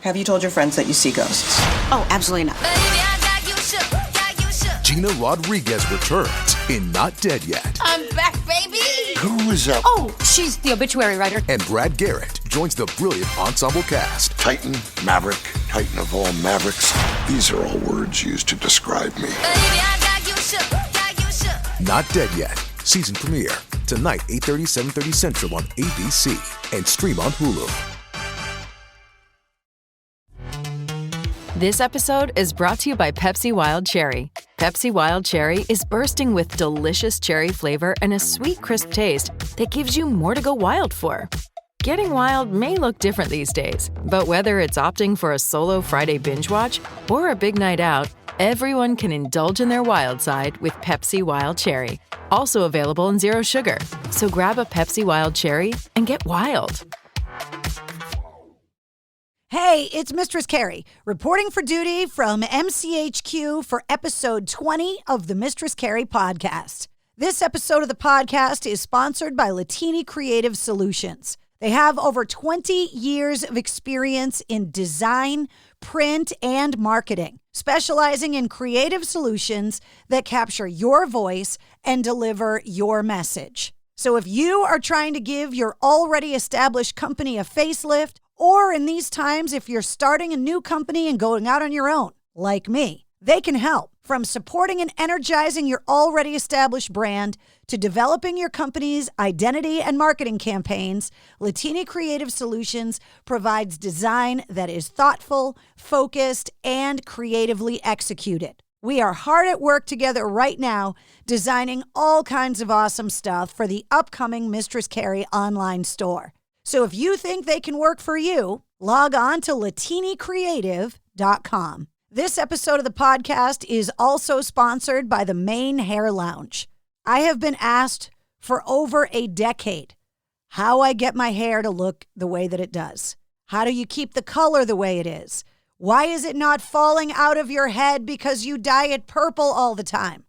Have you told your friends that you see ghosts? Oh, absolutely not. Gina Rodriguez returns in Not Dead Yet. I'm back, baby! Who is up? Oh, she's the obituary writer. And Brad Garrett joins the brilliant ensemble cast. Titan, Maverick, Titan of all Mavericks. These are all words used to describe me. Not Dead Yet. Season premiere. Tonight, 8:30, 7:30 Central on ABC. And stream on Hulu. This episode is brought to you by Pepsi Wild Cherry. Pepsi Wild Cherry is bursting with delicious cherry flavor and a sweet, crisp taste that gives you more to go wild for. Getting wild may look different these days, but whether it's opting for a solo Friday binge watch or a big night out, everyone can indulge in their wild side with Pepsi Wild Cherry. Also available in Zero Sugar. So grab a Pepsi Wild Cherry and get wild. Hey, it's Mistress Carrie, reporting for duty from MCHQ for episode 20 of the Mistress Carrie podcast. This episode of the podcast is sponsored by Latini Creative Solutions. They have over 20 years of experience in design, print, and marketing, specializing in creative solutions that capture your voice and deliver your message. So if you are trying to give your already established company a facelift, or in these times, if you're starting a new company and going out on your own, like me, they can help. From supporting and energizing your already established brand to developing your company's identity and marketing campaigns, Latini Creative Solutions provides design that is thoughtful, focused, and creatively executed. We are hard at work together right now, designing all kinds of awesome stuff for the upcoming Mistress Carrie online store. So if you think they can work for you, log on to latinicreative.com. This episode of the podcast is also sponsored by the Maine Hair Lounge. I have been asked for over a decade how I get my hair to look the way that it does. How do you keep the color the way it is? Why is it not falling out of your head because you dye it purple all the time?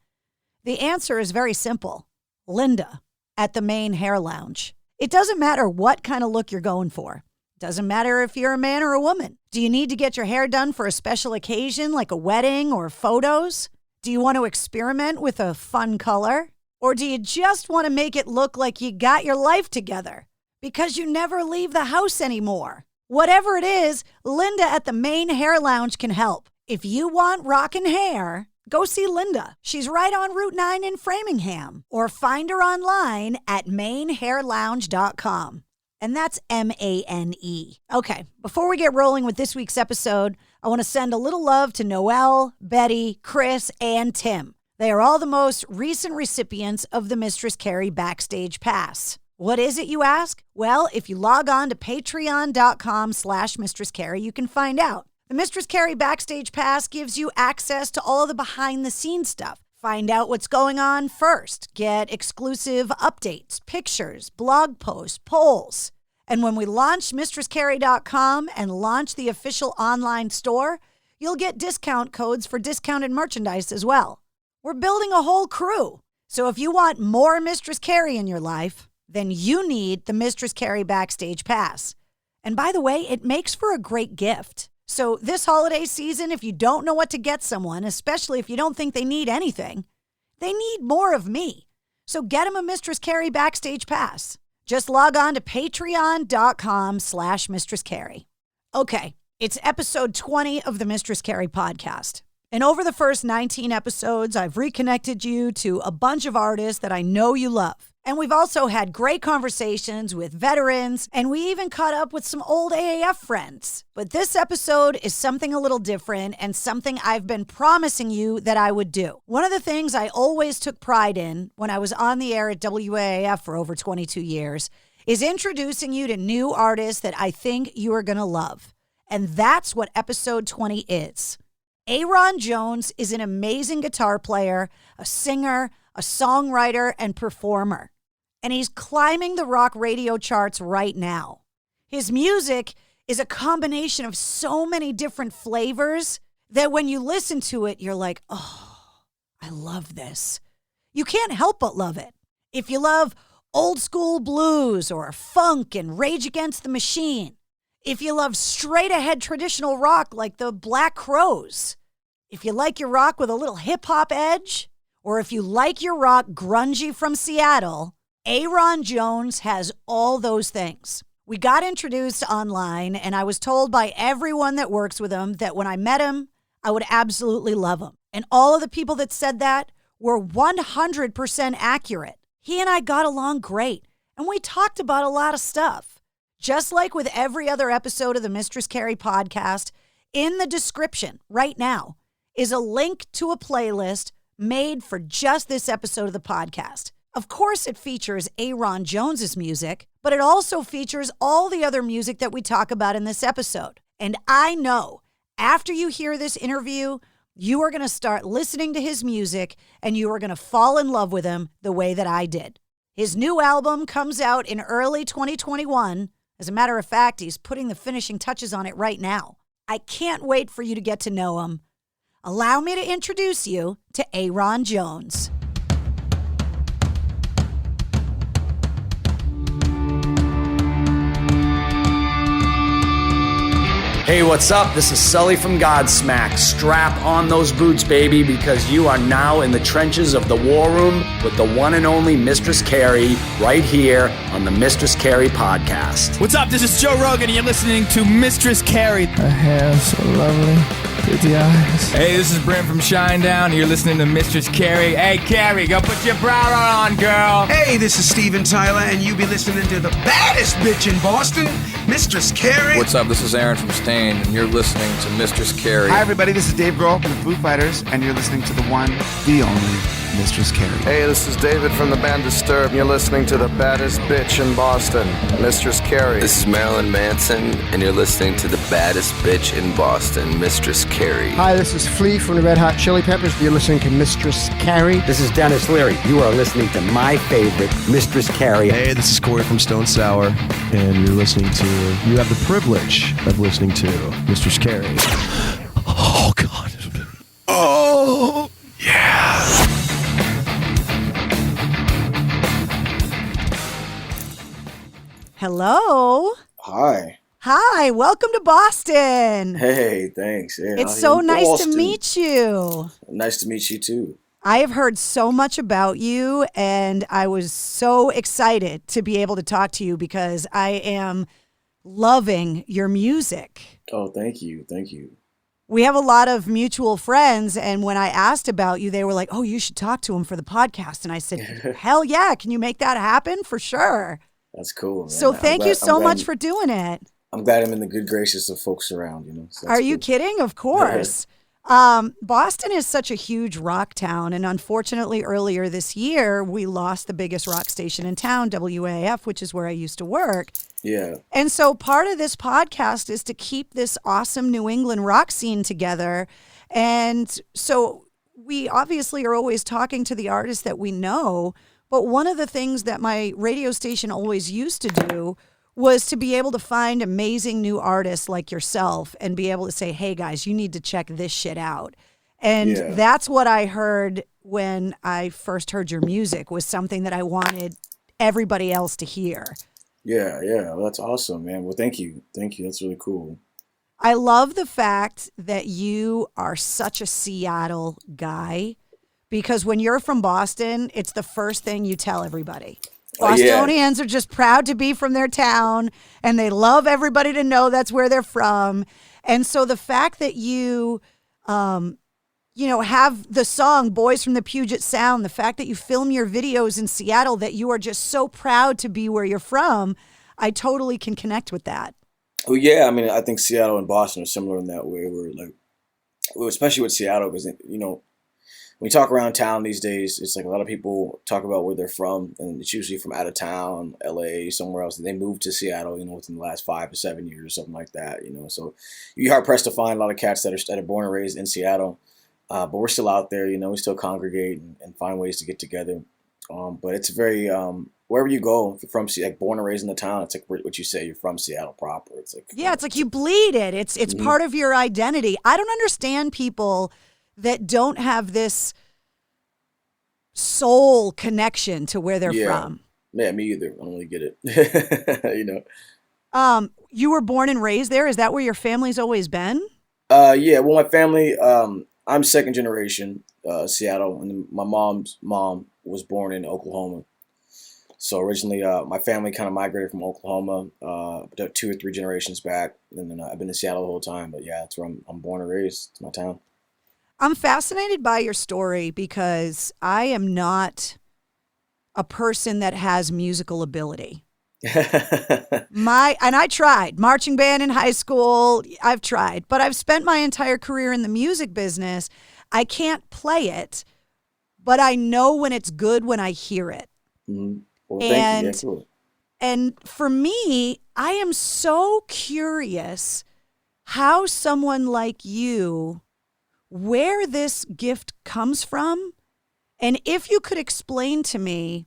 The answer is very simple. Linda at the Maine Hair Lounge. It doesn't matter what kind of look you're going for. It doesn't matter if you're a man or a woman. Do you need to get your hair done for a special occasion like a wedding or photos? Do you want to experiment with a fun color? Or do you just want to make it look like you got your life together because you never leave the house anymore? Whatever it is, Linda at the Maine Hair Lounge can help. If you want rockin' hair, go see Linda. She's right on Route 9 in Framingham. Or find her online at mainehairlounge.com. And that's M-A-N-E. Okay, before we get rolling with this week's episode, I want to send a little love to Noelle, Betty, Chris, and Tim. They are all the most recent recipients of the Mistress Carrie Backstage Pass. What is it, you ask? Well, if you log on to patreon.com/Mistress Carrie, you can find out. The Mistress Carrie Backstage Pass gives you access to all of the behind-the-scenes stuff. Find out what's going on first. Get exclusive updates, pictures, blog posts, polls. And when we launch MistressCarrie.com and launch the official online store, you'll get discount codes for discounted merchandise as well. We're building a whole crew. So if you want more Mistress Carrie in your life, then you need the Mistress Carrie Backstage Pass. And by the way, it makes for a great gift. So this holiday season, if you don't know what to get someone, especially if you don't think they need anything, they need more of me. So get them a Mistress Carrie Backstage Pass. Just log on to patreon.com/Mistress Carrie. Okay, it's episode 20 of the Mistress Carrie podcast. And over the first 19 episodes, I've reconnected you to a bunch of artists that I know you love. And we've also had great conversations with veterans, and we even caught up with some old AAF friends. But this episode is something a little different and something I've been promising you that I would do. One of the things I always took pride in when I was on the air at WAAF for over 22 years is introducing you to new artists that I think you are going to love. And that's what episode 20 is. Ayron Jones is an amazing guitar player, a singer, a songwriter, and performer. And he's climbing the rock radio charts right now. His music is a combination of so many different flavors that when you listen to it, you're like, oh, I love this. You can't help but love it. If you love old school blues or funk and Rage Against the Machine, If you love straight ahead traditional rock like the Black Crowes, if you like your rock with a little hip hop edge, or if you like your rock grungy from Seattle, Ayron Jones has all those things. We got introduced online, and I was told by everyone that works with him that when I met him, I would absolutely love him. And all of the people that said that were 100% accurate. He and I got along great, and we talked about a lot of stuff. Just like with every other episode of the Mistress Carrie podcast, in the description right now is a link to a playlist made for just this episode of the podcast. Of course, it features Ayron Jones's music, but it also features all the other music that we talk about in this episode. And I know after you hear this interview, you are going to start listening to his music and you are going to fall in love with him the way that I did. His new album comes out in early 2021. As a matter of fact, he's putting the finishing touches on it right now. I can't wait for you to get to know him. Allow me to introduce you to Ayron Jones. Hey, what's up? This is Sully from Godsmack. Strap on those boots, baby, because you are now in the trenches of the war room with the one and only Mistress Carrie right here on the Mistress Carrie podcast. What's up? This is Joe Rogan, and you're listening to Mistress Carrie. Her hair so lovely, pretty eyes. Hey, this is Brent from Shinedown, and you're listening to Mistress Carrie. Hey, Carrie, go put your bra on, girl. Hey, this is Steven Tyler, and you be listening to the baddest bitch in Boston, Mistress Carrie. What's up? This is Aaron from Stain, and you're listening to Mistress Carrie. Hi, everybody. This is Dave Grohl from the Foo Fighters, and you're listening to the one, the only Mistress Carrie. Hey, this is David from the band Disturbed, and you're listening to the baddest bitch in Boston, Mistress Carrie. This is Marilyn Manson, and you're listening to the baddest bitch in Boston, Mistress Carrie. Hi, this is Flea from the Red Hot Chili Peppers. You're listening to Mistress Carrie. This is Dennis Leary. You are listening to my favorite, Mistress Carrie. Hey, this is Corey from Stone Sour, and you're listening to, you have the privilege of listening to Mistress Carrie. Oh, God. Oh, yeah. Hello. Hi. Hi, welcome to Boston. Hey, thanks. Yeah, it's so nice to meet you. Nice to meet you too. I have heard so much about you, and I was so excited to be able to talk to you because I am loving your music. Oh, thank you. Thank you. We have a lot of mutual friends, and when I asked about you, they were like, oh, you should talk to him for the podcast. And I said, hell yeah, can you make that happen? For sure. That's cool, man. So thank you so much for doing it. I'm glad I'm in the good graces of folks around, you know. So are you kidding? Of course. Boston is such a huge rock town, and unfortunately earlier this year, we lost the biggest rock station in town, WAF, which is where I used to work. Yeah. And so part of this podcast is to keep this awesome New England rock scene together. And so we obviously are always talking to the artists that we know, but one of the things that my radio station always used to do was to be able to find amazing new artists like yourself and be able to say, hey guys, you need to check this shit out. And that's what I heard when I first heard your music, was something that I wanted everybody else to hear. Yeah. Well, that's awesome, man. Well, thank you. That's really cool. I love the fact that you are such a Seattle guy, because when you're from Boston, it's the first thing you tell everybody. Bostonians are just proud to be from their town, and they love everybody to know that's where they're from. And so the fact that you, have the song Boys from the Puget Sound, the fact that you film your videos in Seattle, that you are just so proud to be where you're from, I totally can connect with that. Oh, yeah. I mean, I think Seattle and Boston are similar in that way. Especially with Seattle, because, when you talk around town these days, it's like a lot of people talk about where they're from, and it's usually from out of town, LA, somewhere else, and they moved to Seattle, within the last 5 to 7 years or something like that, So you're hard pressed to find a lot of cats that are born and raised in Seattle, but we're still out there, we still congregate and find ways to get together. But it's very, wherever you go, if you're from born and raised in the town, it's like what you say, you're from Seattle proper. It's like, it's like you bleed it. It's part of your identity. I don't understand people that don't have this soul connection to where they're from. Yeah, me either. I don't really get it. You were born and raised there. Is that where your family's always been? Yeah. Well, my family. I'm second generation Seattle, and then my mom's mom was born in Oklahoma. So originally, my family kind of migrated from Oklahoma 2 or 3 generations back, and then I've been in Seattle the whole time. But yeah, that's where I'm born and raised. It's my town. I'm fascinated by your story because I am not a person that has musical ability. And I tried marching band in high school. I've tried, but I've spent my entire career in the music business. I can't play it, but I know when it's good when I hear it. Mm-hmm. Well, thank you. Yeah, cool. And for me, I am so curious how someone like you, where this gift comes from, and if you could explain to me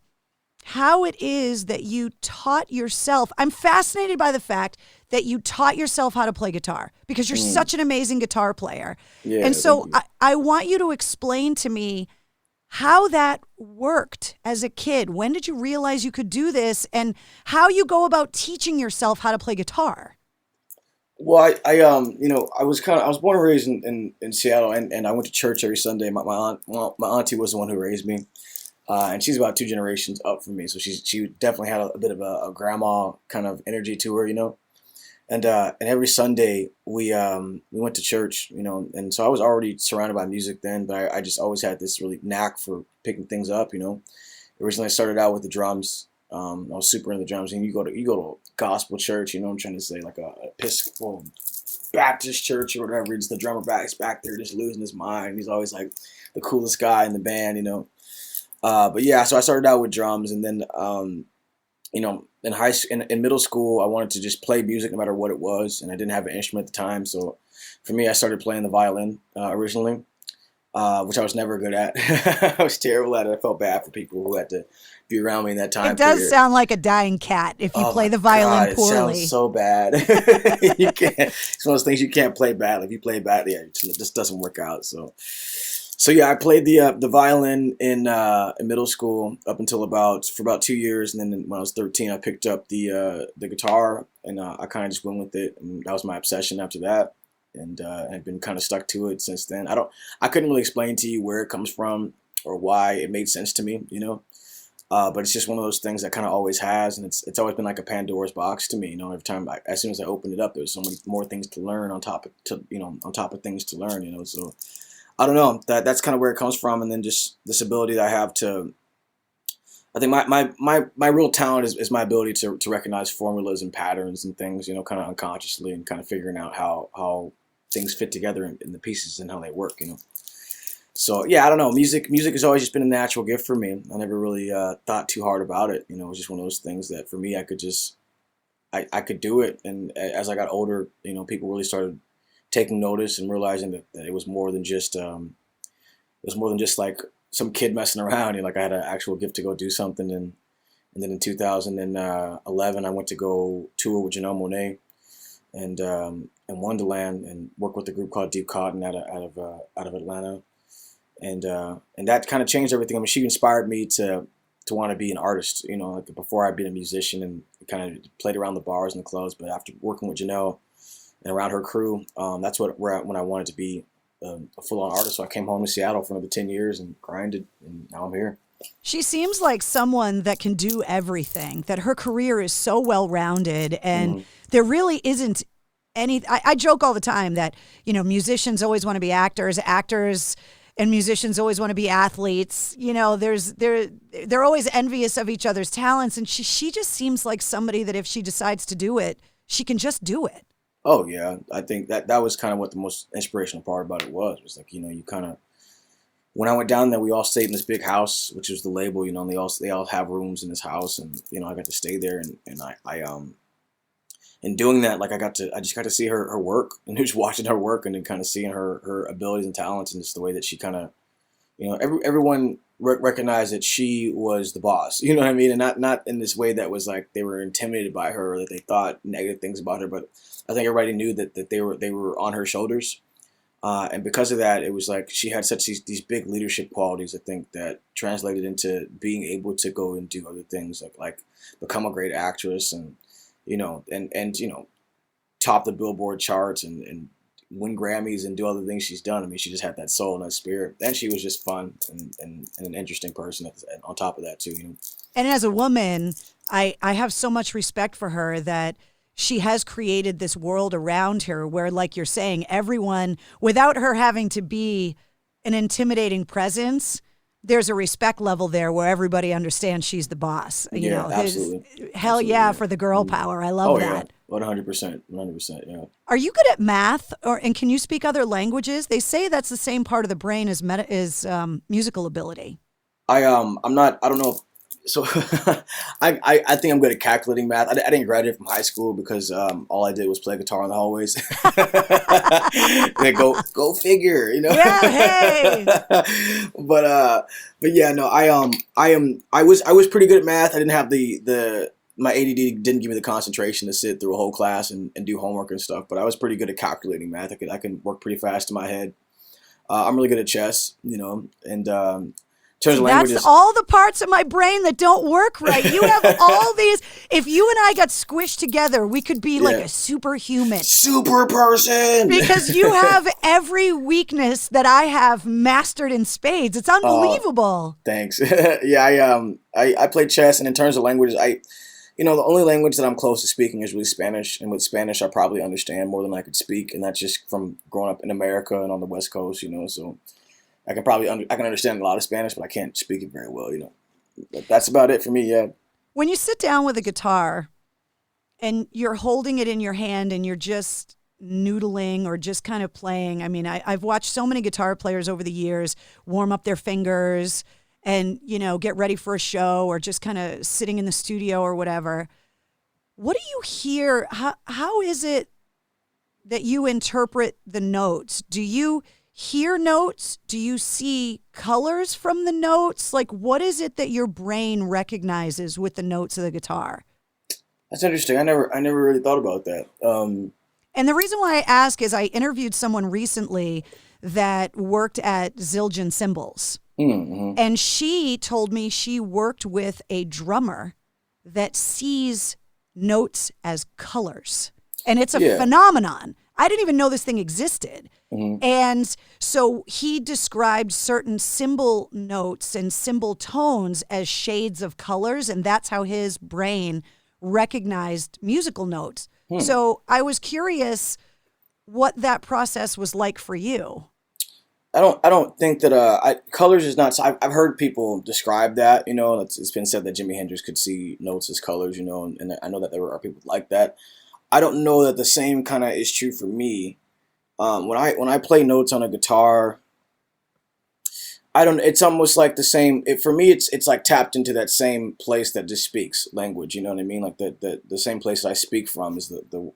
how it is that you taught yourself. I'm fascinated by the fact that you taught yourself how to play guitar because you're such an amazing guitar player. Yeah, and so I want you to explain to me how that worked as a kid. When did you realize you could do this and how you go about teaching yourself how to play guitar? Well, I was born and raised in Seattle, and I went to church every Sunday. My auntie was the one who raised me. And she's about 2 generations up from me, so she definitely had a bit of a grandma kind of energy to her, And every Sunday we went to church, and so I was already surrounded by music then, but I just always had this really knack for picking things up, Originally I started out with the drums. I was super into the drums, and you go to gospel church, what I'm trying to say, like a Episcopal Baptist church or whatever. It's the drummer back there just losing his mind. He's always like the coolest guy in the band, But yeah, so I started out with drums, and then, in middle school, I wanted to just play music no matter what it was, and I didn't have an instrument at the time. So for me, I started playing the violin originally, which I was never good at. I was terrible at it. I felt bad for people who had to be around me in that time. It does sound like a dying cat if you play the violin poorly. It sounds so bad. You can't. It's one of those things you can't play badly. If you play badly, it just doesn't work out. So yeah, I played the violin in middle school up until for about 2 years, and then when I was 13, I picked up the guitar, and I kind of just went with it, and that was my obsession after that, and I've been kind of stuck to it since then. I couldn't really explain to you where it comes from or why it made sense to me, but it's just one of those things that kind of always has, and it's always been like a Pandora's box to me, Every time, as soon as I opened it up, there's so many more things to learn on top of things to learn, So I don't know. That's kind of where it comes from, and then just this ability that I have to. I think my real talent is my ability to recognize formulas and patterns and things, kind of unconsciously, and kind of figuring out how things fit together in the pieces and how they work, So yeah, I don't know. Music has always just been a natural gift for me. I never really thought too hard about it. It was just one of those things that for me I could do it, and as I got older, people really started taking notice and realizing that it was more than just like some kid messing around. Like I had an actual gift to go do something, and then in 2011 I went to go tour with Janelle Monáe and Wonderland and work with a group called Deep Cotton out of Atlanta, and that kind of changed everything. I mean, she inspired me to want to be an artist. Like before I'd been a musician and kind of played around the bars and the clubs, but after working with Janelle and around her crew, that's when I wanted to be a full-on artist. So I came home to Seattle for another 10 years and grinded, and now I'm here. She seems like someone that can do everything, that her career is so well-rounded, and there really isn't any. I joke all the time that, musicians always want to be actors and musicians always want to be athletes. They're always envious of each other's talents, and she just seems like somebody that if she decides to do it, she can just do it. Oh yeah, I think that was kind of what the most inspirational part about it was like, you kind of, when I went down there, we all stayed in this big house, which was the label, and they all have rooms in this house, and I got to stay there, and I in doing that, like I just got to see her work, and just watching her work, and then kind of seeing her abilities and talents, and just the way that she kind of, everyone recognized that she was the boss, you know what I mean, and not in this way that was like they were intimidated by her or that they thought negative things about her, but I think everybody knew that they were on her shoulders, and because of that, it was like she had such these big leadership qualities. I think that translated into being able to go and do other things, like become a great actress and and top the Billboard charts and win Grammys and do other things she's done. I mean, she just had that soul and that spirit, and she was just fun and an interesting person on top of that too. And as a woman, I have so much respect for her that she has created this world around her where, like you're saying, everyone, without her having to be an intimidating presence, there's a respect level there where everybody understands she's the boss. Absolutely. Hell yeah for the girl power. I love that. 100%. Yeah. Are you good at math, and can you speak other languages? They say that's the same part of the brain as musical ability. I'm not. I don't know. So I think I'm good at calculating math. I didn't graduate from high school because all I did was play guitar in the hallways. Go figure, Yeah, hey. But yeah, no, I was pretty good at math. I didn't have my ADD didn't give me the concentration to sit through a whole class and do homework and stuff. But I was pretty good at calculating math. I can work pretty fast in my head. I'm really good at chess, and. That's all the parts of my brain that don't work right. You have all these. If you and I got squished together, we could be like a superhuman. Super person. Because you have every weakness that I have mastered in spades. It's unbelievable. Thanks. Yeah, I play chess, and in terms of languages, the only language that I'm close to speaking is really Spanish. And with Spanish, I probably understand more than I could speak. And that's just from growing up in America and on the West Coast, so. I can understand a lot of Spanish, but I can't speak it very well, But that's about it for me, yeah. When you sit down with a guitar and you're holding it in your hand and you're just noodling or just kind of playing, I mean, I've watched so many guitar players over the years warm up their fingers and, get ready for a show or just kind of sitting in the studio or whatever. What do you hear? How is it that you interpret the notes? Do you hear notes? Do you see colors from the notes? Like, what is it that your brain recognizes with the notes of the guitar? That's interesting. I never really thought about that. And the reason why I ask is I interviewed someone recently that worked at Zildjian Cymbals. Mm-hmm. And she told me she worked with a drummer that sees notes as colors. And it's a phenomenon. I didn't even know this thing existed. Mm-hmm. And so he described certain cymbal notes and cymbal tones as shades of colors, and that's how his brain recognized musical notes. So I was curious what that process was like for you. I don't think that colors is not. I've heard people describe that. It's been said that Jimi Hendrix could see notes as colors. And I know that there are people like that. I don't know that the same kind of is true for me. When I play notes on a guitar, it's almost like the same. For me, it's like tapped into that same place that just speaks language. You know what I mean? Like the same place that I speak from is the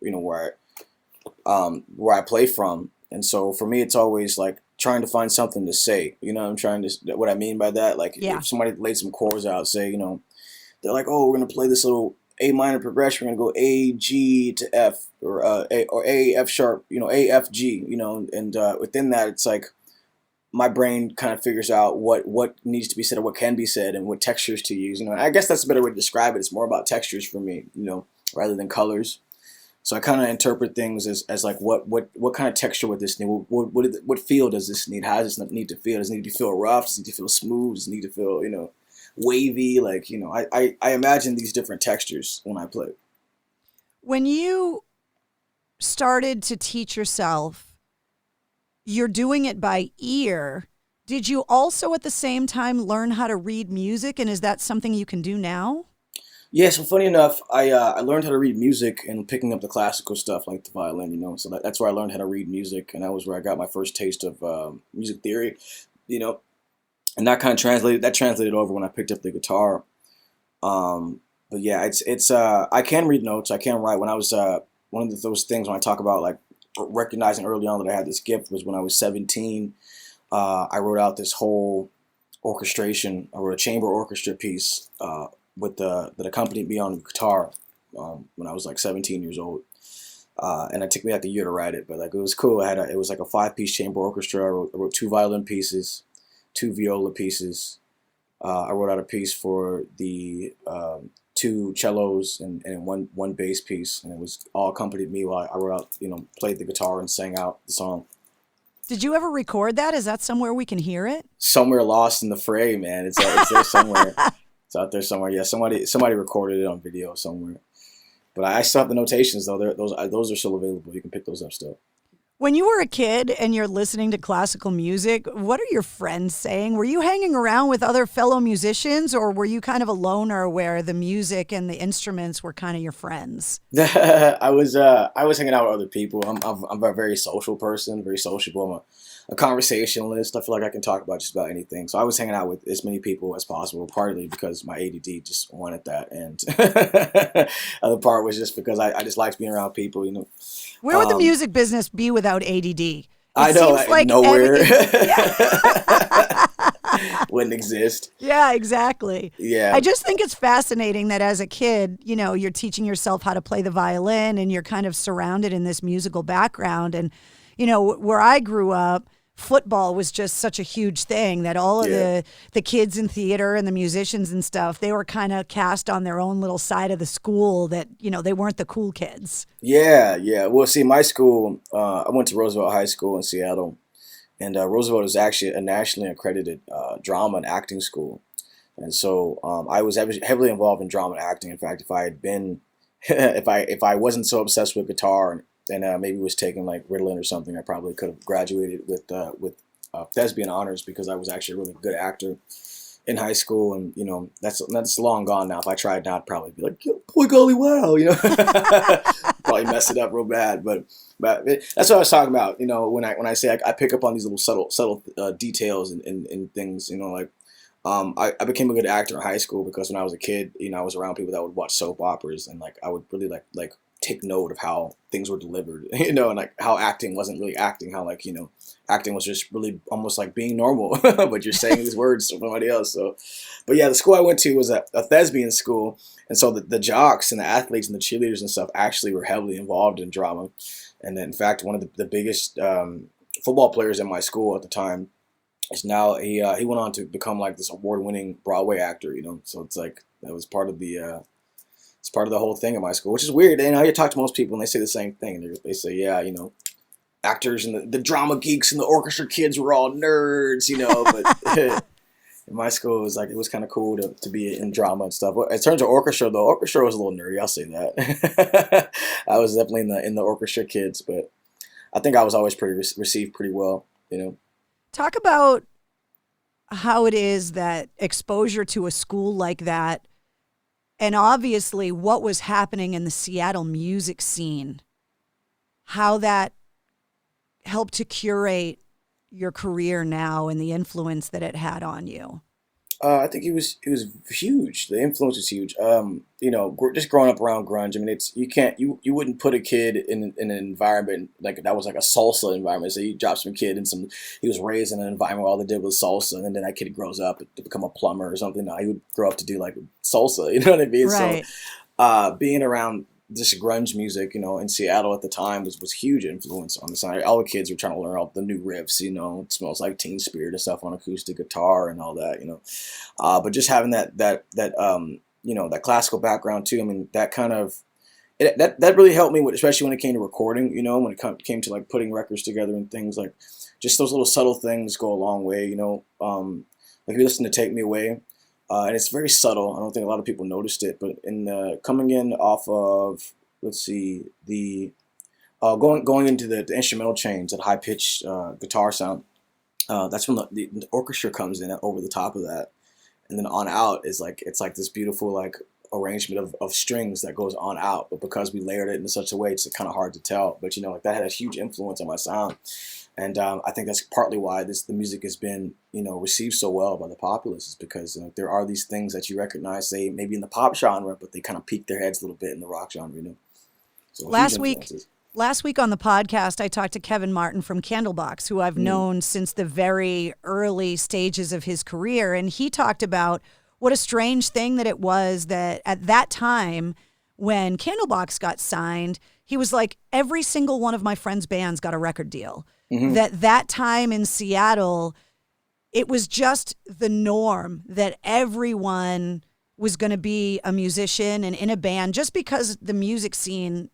where I play from. And so for me, it's always like trying to find something to say. What I mean by that. Like if somebody laid some chords out, say, they're like, oh, we're gonna play this little A minor progression. We're gonna go A, G to F, or A, F sharp, A, F, G, and within that, it's like my brain kind of figures out what needs to be said or what can be said and what textures to use. I guess that's a better way to describe it. It's more about textures for me, rather than colors. So I kind of interpret things as like what kind of texture would this need? What feel does this need? How does this need to feel? Does it need to feel rough? Does it need to feel smooth? Does it need to feel wavy? Like I imagine these different textures when I play. When you started to teach yourself, you're doing it by ear. Did you also at the same time learn how to read music, and is that something you can do now? Yeah, so funny enough, I learned how to read music and picking up the classical stuff like the violin, So that's where I learned how to read music, and that was where I got my first taste of music theory, And that kind of translated over when I picked up the guitar. But yeah, it's I can read notes, I can write. When I was one of those things when I talk about like recognizing early on that I had this gift was when I was 17. I wrote out this whole orchestration. I wrote a chamber orchestra piece that accompanied me on the guitar when I was like 17 years old. And it took me like a year to write it, but like it was cool. It was like a 5-piece chamber orchestra. I wrote 2 violin pieces, 2 viola pieces. I wrote out a piece for the 2 cellos and one bass piece, and it was all accompanied me while I wrote out, played the guitar and sang out the song. Did you ever record that? Is that somewhere we can hear it? Somewhere lost in the fray, man. It's there somewhere. It's out there somewhere. Yeah, somebody recorded it on video somewhere. But I still have the notations though. Those are still available. You can pick those up still. When you were a kid and you're listening to classical music, what are your friends saying? Were you hanging around with other fellow musicians, or were you kind of a loner where the music and the instruments were kind of your friends? I was hanging out with other people. I'm a very social person, very sociable. I'm a conversationalist. I feel like I can talk about just about anything. So I was hanging out with as many people as possible, partly because my ADD just wanted that, and other part was just because I just liked being around people, Where would the music business be without ADD? I know, like nowhere. Yeah. Wouldn't exist. Yeah, exactly. Yeah. I just think it's fascinating that as a kid, you're teaching yourself how to play the violin and you're kind of surrounded in this musical background. And, where I grew up, football was just such a huge thing that all of the kids in theater and the musicians and stuff, they were kind of cast on their own little side of the school that, they weren't the cool kids. Yeah. Well, see, my school, I went to Roosevelt High School in Seattle, and Roosevelt is actually a nationally accredited drama and acting school. And so I was heavily involved in drama and acting. In fact, if I had been, if I wasn't so obsessed with guitar and maybe was taking like Ritalin or something, I probably could have graduated with thespian honors, because I was actually a really good actor in high school. And that's long gone now. If I tried now, I'd probably be like, boy golly wow, probably mess it up real bad. But that's what I was talking about. When I say I pick up on these little subtle details and things. I became a good actor in high school because when I was a kid, I was around people that would watch soap operas, and I would really like take note of how things were delivered, and like how acting wasn't really acting, how acting was just really almost like being normal, but you're saying these words to somebody else. So, but yeah, the school I went to was a thespian school, and so the jocks and the athletes and the cheerleaders and stuff actually were heavily involved in drama. And then, in fact, one of the biggest football players in my school at the time is now he went on to become like this award-winning Broadway actor. So it's like that was part of the. It's part of the whole thing at my school, which is weird. And you talk to most people and they say the same thing. They say, yeah, actors and the drama geeks and the orchestra kids were all nerds, but in my school it was kind of cool to be in drama and stuff. In terms of orchestra, though, orchestra was a little nerdy. I'll say that. I was definitely in the orchestra kids, but I think I was always received pretty well, Talk about how it is that exposure to a school like that, and obviously what was happening in the Seattle music scene, how that helped to curate your career now and the influence that it had on you. I think it was huge. The influence was huge. Just growing up around grunge. I mean, you wouldn't put a kid in an environment like that was like a salsa environment. So you drop some kid he was raised in an environment where all they did was salsa, and then that kid grows up to become a plumber or something. No, he would grow up to do like salsa. You know what I mean? Right. So, being around this grunge music, in Seattle at the time was huge influence on the side. All the kids were trying to learn all the new riffs, It Smells Like Teen Spirit and stuff on acoustic guitar and all that, But just having that classical background too. I mean, that kind of that really helped me, especially when it came to recording. When it came to like putting records together and things like just those little subtle things go a long way. Like you listen to Take Me Away. And it's very subtle. I don't think a lot of people noticed it, but coming in off of, going into the instrumental change, that high pitched guitar sound, that's when the orchestra comes in over the top of that, and then on out is it's like this beautiful like arrangement of strings that goes on out. But because we layered it in such a way, it's kind of hard to tell. But that had a huge influence on my sound. And I think that's partly why the music has been, received so well by the populace, is because there are these things that you recognize, say maybe in the pop genre, but they kind of peek their heads a little bit in the rock genre, So Last week on the podcast, I talked to Kevin Martin from Candlebox, who I've known since the very early stages of his career, and he talked about what a strange thing that it was that at that time when Candlebox got signed, he was like, every single one of my friends' bands got a record deal. Mm-hmm. That time in Seattle, it was just the norm that everyone was going to be a musician and in a band, just because the music scene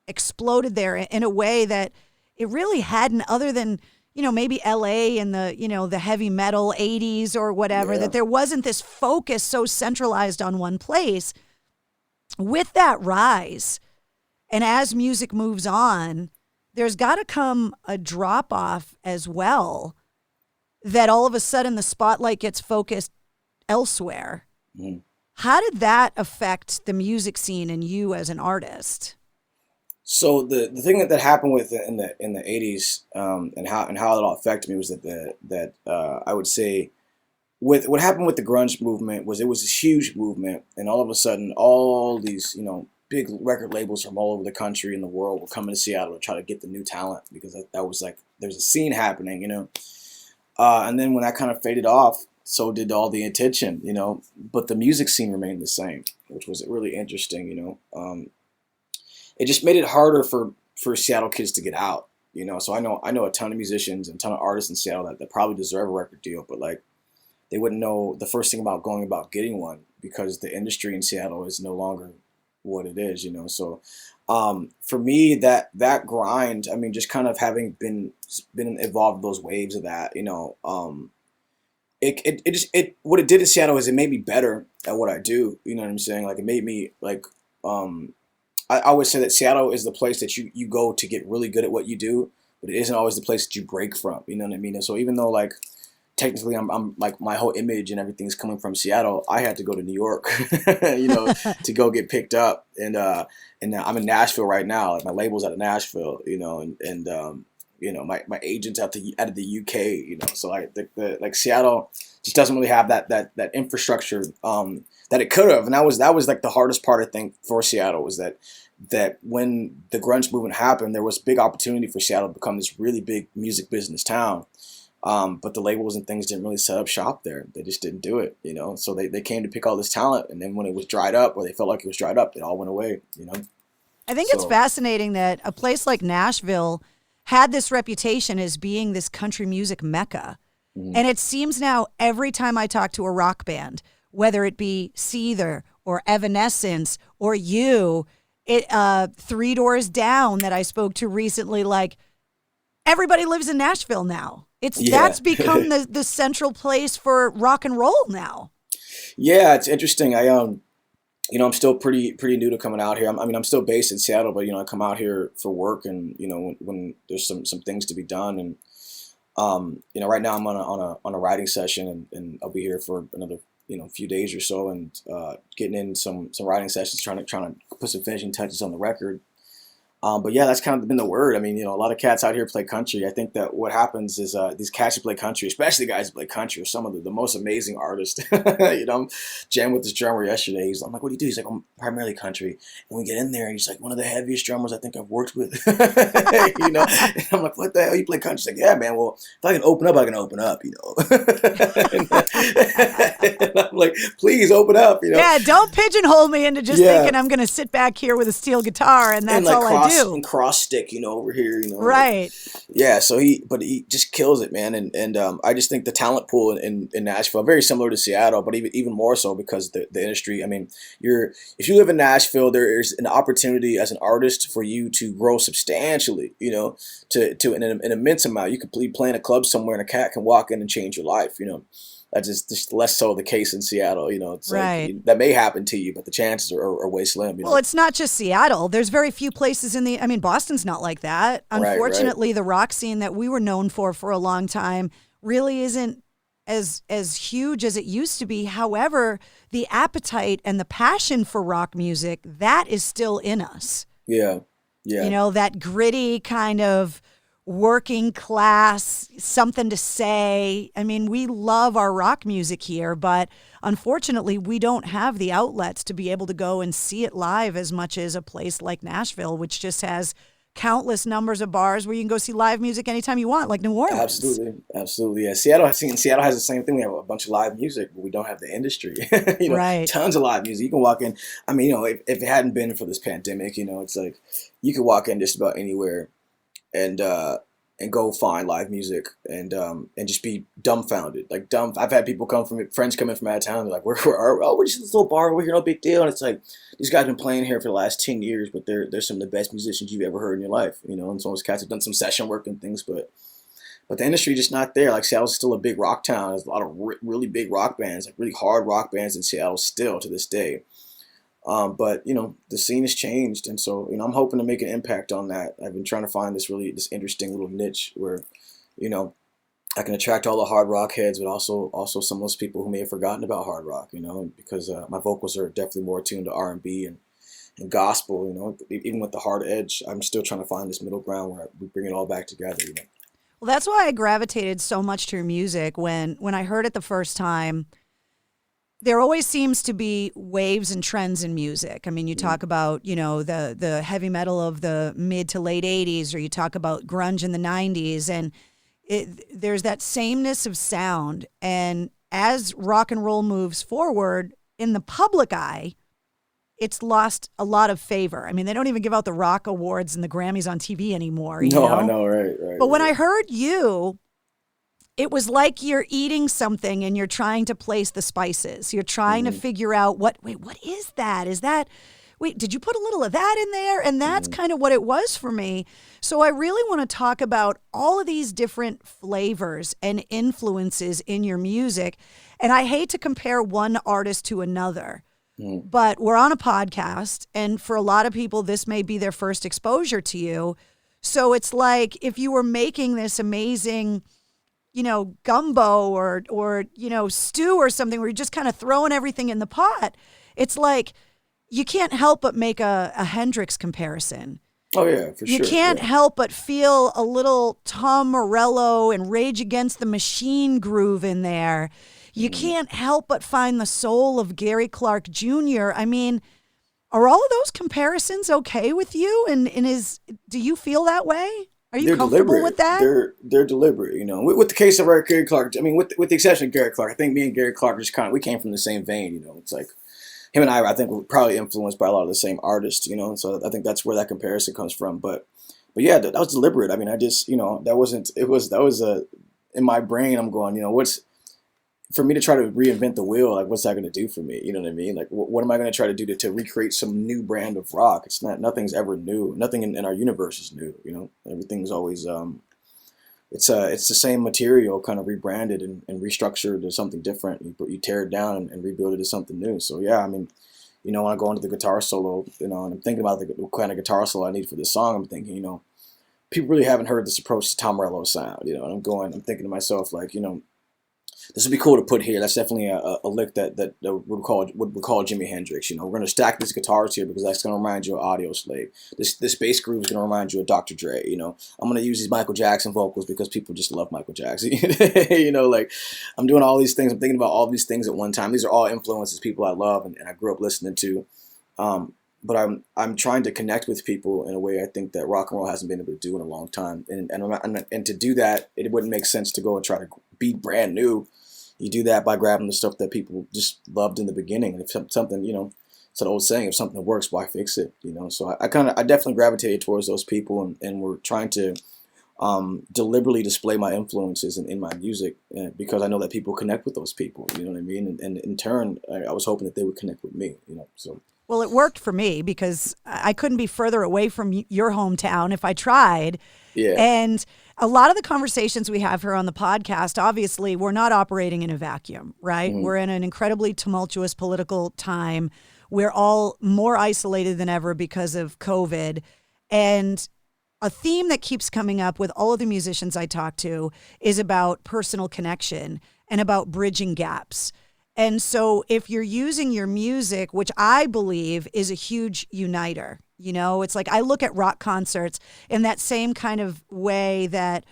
exploded there in a way that it really hadn't, other than, maybe LA and the heavy metal 80s or whatever, that there wasn't this focus so centralized on one place. With that rise, and as music moves on, there's got to come a drop off as well, that all of a sudden the spotlight gets focused elsewhere. Mm. How did that affect the music scene and you as an artist? So the thing that happened with in the 80s and how it all affected me was that I would say with what happened with the grunge movement was it was this huge movement, and all of a sudden all these big record labels from all over the country and the world were coming to Seattle to try to get the new talent, because that was like there's a scene happening, and then when that kind of faded off, so did all the attention, but the music scene remained the same, which was really interesting. It just made it harder for Seattle kids to get out, So I know a ton of musicians and a ton of artists in Seattle that probably deserve a record deal, but like they wouldn't know the first thing about going about getting one, because the industry in Seattle is no longer what it is, So for me, that grind, I mean, just kind of having been involved in those waves of that, it what it did in Seattle is it made me better at what I do. You know what I'm saying? Like it made me like I always say that Seattle is the place that you go to get really good at what you do, but it isn't always the place that you break from. You know what I mean? And so even though like technically I'm like my whole image and everything's coming from Seattle, I had to go to New York, to go get picked up. And I'm in Nashville right now. Like my label's out of Nashville, and my agent's out of the UK, So like Seattle just doesn't really have that infrastructure that it could have. And that was like the hardest part, I think, for Seattle, was that when the grunge movement happened, there was big opportunity for Seattle to become this really big music business town. But the labels and things didn't really set up shop there. They just didn't do it, So they came to pick all this talent, and then when it was dried up, or they felt like it was dried up, it all went away, I think it's fascinating that a place like Nashville had this reputation as being this country music mecca. Mm-hmm. And it seems now every time I talk to a rock band, whether it be Seether or Evanescence or you, Three Doors Down that I spoke to recently, like everybody lives in Nashville now. That's become the central place for rock and roll now. Yeah, it's interesting. I'm still pretty new to coming out here. I'm still based in Seattle, but I come out here for work, and when there's some things to be done, and right now I'm on a writing session, and I'll be here for another few days or so, and getting in some writing sessions, trying to put some finishing touches on the record. But yeah, that's kind of been the word. I mean, a lot of cats out here play country. I think that what happens is these cats who play country, especially the guys who play country, are some of the most amazing artists. I'm jamming with this drummer yesterday. I'm like, what do you do? He's like, I'm primarily country. And we get in there, and he's like, one of the heaviest drummers I think I've worked with. And I'm like, what the hell? You play country? He's like, yeah, man. Well, if I can open up, I can open up. And I'm like, please open up. Yeah, don't pigeonhole me into just thinking I'm going to sit back here with a steel guitar and that's all I do. And cross stick, over here, Right. Yeah, so he just kills it, man. And I just think the talent pool in Nashville, very similar to Seattle, but even more so because the industry, I mean, if you live in Nashville, there is an opportunity as an artist for you to grow substantially, to an immense amount. You could be playing a club somewhere and a cat can walk in and change your life, That's just less so the case in Seattle. It's right. Like that may happen to you, but the chances are way slim. Well, it's not just Seattle. There's very few places Boston's not like that. Unfortunately, the rock scene that we were known for a long time really isn't as huge as it used to be. However, the appetite and the passion for rock music, that is still in us. Yeah. Yeah. That gritty kind of working class, something to say. I mean, we love our rock music here, but unfortunately, we don't have the outlets to be able to go and see it live as much as a place like Nashville, which just has countless numbers of bars where you can go see live music anytime you want, like New Orleans. Absolutely. Yeah, Seattle has the same thing. We have a bunch of live music, but we don't have the industry. Right. Tons of live music. You can walk in. I mean, if it hadn't been for this pandemic, it's like you could walk in just about anywhere. And and go find live music and just be dumbfounded. Like I've had friends come in from out of town. And they're like, where are we? Oh, we're just this little bar over here, no big deal. And it's like, these guys have been playing here for the last 10 years, but they're some of the best musicians you've ever heard in your life, you know. And some of those cats have done some session work and things, but the industry just not there. Like Seattle's still a big rock town. There's a lot of really big rock bands, like really hard rock bands in Seattle still to this day. But you know, the scene has changed, and so you know, I'm hoping to make an impact on that. I've been trying to find this interesting little niche where, you know, I can attract all the hard rock heads, but also some of those people who may have forgotten about hard rock. You know, because my vocals are definitely more attuned to R&B and gospel. You know, even with the hard edge, I'm still trying to find this middle ground where we bring it all back together. You know. Well, that's why I gravitated so much to your music when I heard it the first time. There always seems to be waves and trends in music. I mean, you talk about, you know, the heavy metal of the mid to late 80s, or you talk about grunge in the 90s, and there's that sameness of sound. And as rock and roll moves forward in the public eye, it's lost a lot of favor. I mean, they don't even give out the rock awards and the Grammys on TV anymore. You know? I know, right. But when I heard you, it was like you're eating something and you're trying to place the spices. You're trying to figure out what is that? Did you put a little of that in there? And that's kind of what it was for me. So I really want to talk about all of these different flavors and influences in your music. And I hate to compare one artist to another, but we're on a podcast. And for a lot of people, this may be their first exposure to you. So it's like if you were making this amazing, you know, gumbo or you know, stew or something where you're just kind of throwing everything in the pot, it's like you can't help but make a Hendrix comparison. Oh, yeah, for sure. You can't help but feel a little Tom Morello and Rage Against the Machine groove in there. You can't help but find the soul of Gary Clark Jr. I mean, are all of those comparisons okay with you? And do you feel that way? Are you comfortable with that? They're deliberate, you know. With the case of Gary Clark, I mean, with the exception of Gary Clark, I think me and Gary Clark we came from the same vein, you know. It's like him and I think were probably influenced by a lot of the same artists, you know. And so I think that's where that comparison comes from. But yeah, that was deliberate. I mean, I just, you know, that was in my brain. I'm going, you know, for me to try to reinvent the wheel, like what's that going to do for me? You know what I mean? Like what am I going to try to do to recreate some new brand of rock? Nothing's ever new. Nothing in our universe is new. You know, everything's always it's the same material kind of rebranded and restructured to something different. You tear it down and rebuild it to something new. So yeah, I mean, you know, when I go into the guitar solo, you know, and I'm thinking about the kind of guitar solo I need for this song, I'm thinking, you know, people really haven't heard this approach to Tom Morello's sound, you know, and I'm thinking to myself, like, you know, this would be cool to put here. That's definitely a lick that we call Jimi Hendrix. You know, we're going to stack these guitars here because that's going to remind you of Audio Slave. This bass groove is going to remind you of Dr. Dre. You know, I'm going to use these Michael Jackson vocals because people just love Michael Jackson. You know, like I'm doing all these things. I'm thinking about all these things at one time. These are all influences, people I love and I grew up listening to. But I'm trying to connect with people in a way I think that rock and roll hasn't been able to do in a long time. And to do that, it wouldn't make sense to go and try to be brand new. You do that by grabbing the stuff that people just loved in the beginning. And if something, you know, it's an old saying, if something works, why fix it? You know, so I definitely gravitated towards those people, and we're trying to deliberately display my influences in my music because I know that people connect with those people. You know what I mean? And in turn, I was hoping that they would connect with me. You know, so. Well, it worked for me because I couldn't be further away from your hometown if I tried. Yeah. And a lot of the conversations we have here on the podcast, obviously, we're not operating in a vacuum, right? Mm-hmm. We're in an incredibly tumultuous political time. We're all more isolated than ever because of COVID. And a theme that keeps coming up with all of the musicians I talk to is about personal connection and about bridging gaps. And so if you're using your music, which I believe is a huge uniter, you know, it's like I look at rock concerts in that same kind of way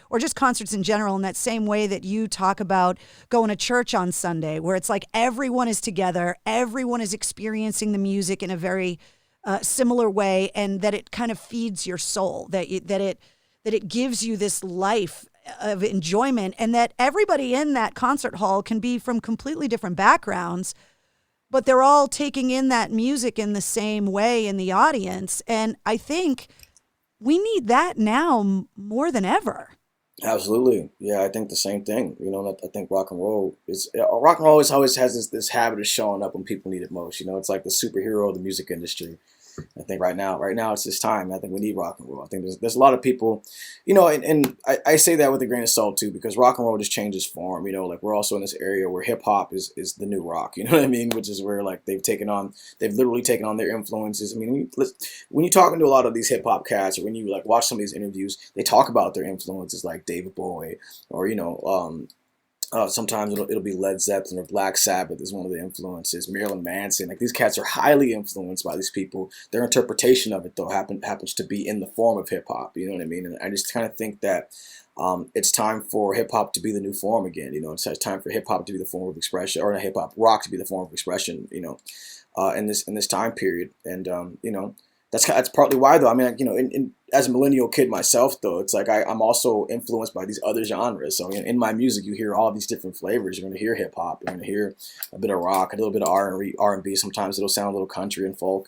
or just concerts in general, in that same way that you talk about going to church on Sunday, where it's like everyone is together, everyone is experiencing the music in a very similar way, and that it kind of feeds your soul, that it gives you this life of enjoyment, and that everybody in that concert hall can be from completely different backgrounds, but they're all taking in that music in the same way in the audience. And I think we need that now more than ever. Absolutely. Yeah, I think the same thing. I think rock and roll is always has this habit of showing up when people need it most. It's like the superhero of the music industry. I think right now it's this time. I think we need rock and roll. I think there's a lot of people, and I say that with a grain of salt too, because rock and roll just changes form. Like we're also in this area where hip hop is the new rock. You know what I mean? Which is where like they've literally taken on their influences. I mean, when you talking to a lot of these hip hop cats, or when you like watch some of these interviews, they talk about their influences like David Bowie, or sometimes it'll be Led Zeppelin or Black Sabbath is one of the influences. Marilyn Manson, like these cats are highly influenced by these people. Their interpretation of it though happens to be in the form of hip hop. You know what I mean? And I just kind of think that it's time for hip hop to be the new form again. It's time for hip hop to be the form of expression, or hip hop rock to be the form of expression. In this time period, and that's partly why though. I mean, as a millennial kid myself though, it's like I'm also influenced by these other genres. So in my music, you hear all these different flavors. You're going to hear hip hop. You're going to hear a bit of rock, a little bit of R&B. Sometimes it'll sound a little country and folk.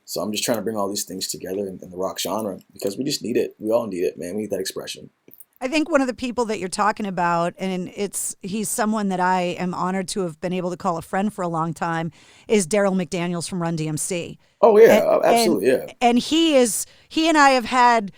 So I'm just trying to bring all these things together in the rock genre because we just need it. We all need it, man. We need that expression. I think one of the people that you're talking about, and he's someone that I am honored to have been able to call a friend for a long time, is Daryl McDaniels from Run DMC. Oh yeah, absolutely, yeah. And he and I have had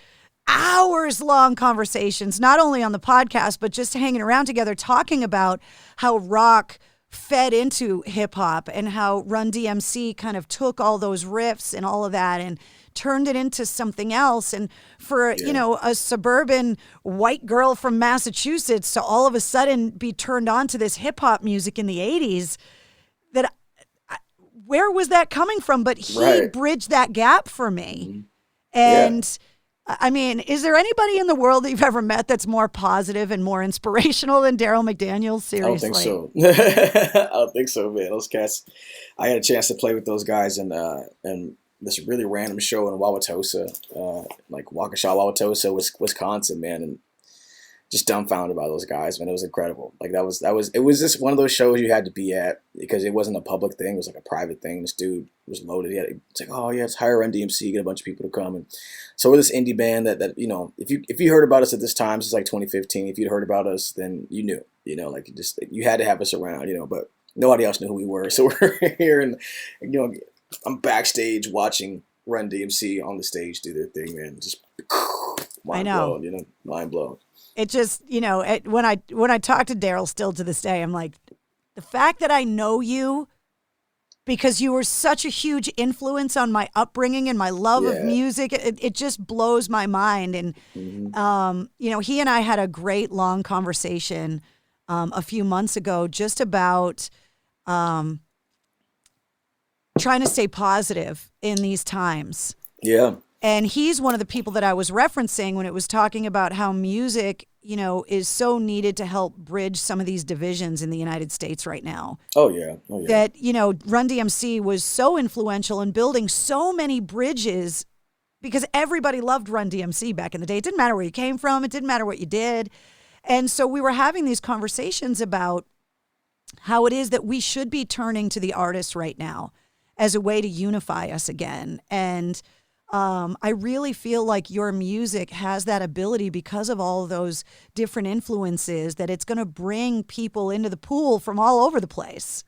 hours-long conversations, not only on the podcast, but just hanging around together talking about how rock fed into hip-hop and how Run DMC kind of took all those riffs and all of that and turned it into something else. And for, a suburban white girl from Massachusetts to all of a sudden be turned on to this hip-hop music in the 80s, where was that coming from? But he bridged that gap for me. Mm-hmm. And I mean, is there anybody in the world that you've ever met that's more positive and more inspirational than Daryl McDaniels? Seriously. I don't think so. I don't think so, man. Those cats, I had a chance to play with those guys in this really random show in Wauwatosa, like Waukesha, Wauwatosa, Wisconsin, man. And just dumbfounded by those guys, man. It was incredible. Like it was just one of those shows you had to be at because it wasn't a public thing. It was like a private thing. This dude was loaded. It's like, oh yeah, it's hire Run DMC, get a bunch of people to come. And so we're this indie band that if you heard about us at this time, this is like 2015. If you'd heard about us, then you knew, like you had to have us around, but nobody else knew who we were. So we're here and, I'm backstage watching Run DMC on the stage do their thing, man. Just mind blown, mind blown. It just, when I talk to Daryl still to this day, I'm like, the fact that I know you because you were such a huge influence on my upbringing and my love of music, it just blows my mind. And, he and I had a great long conversation a few months ago just about trying to stay positive in these times. Yeah. And he's one of the people that I was referencing when it was talking about how music, is so needed to help bridge some of these divisions in the United States right now. Oh, yeah. That, Run DMC was so influential in building so many bridges because everybody loved Run DMC back in the day. It didn't matter where you came from. It didn't matter what you did. And so we were having these conversations about how it is that we should be turning to the artist right now as a way to unify us again. And I really feel like your music has that ability because of all of those different influences that it's going to bring people into the pool from all over the place.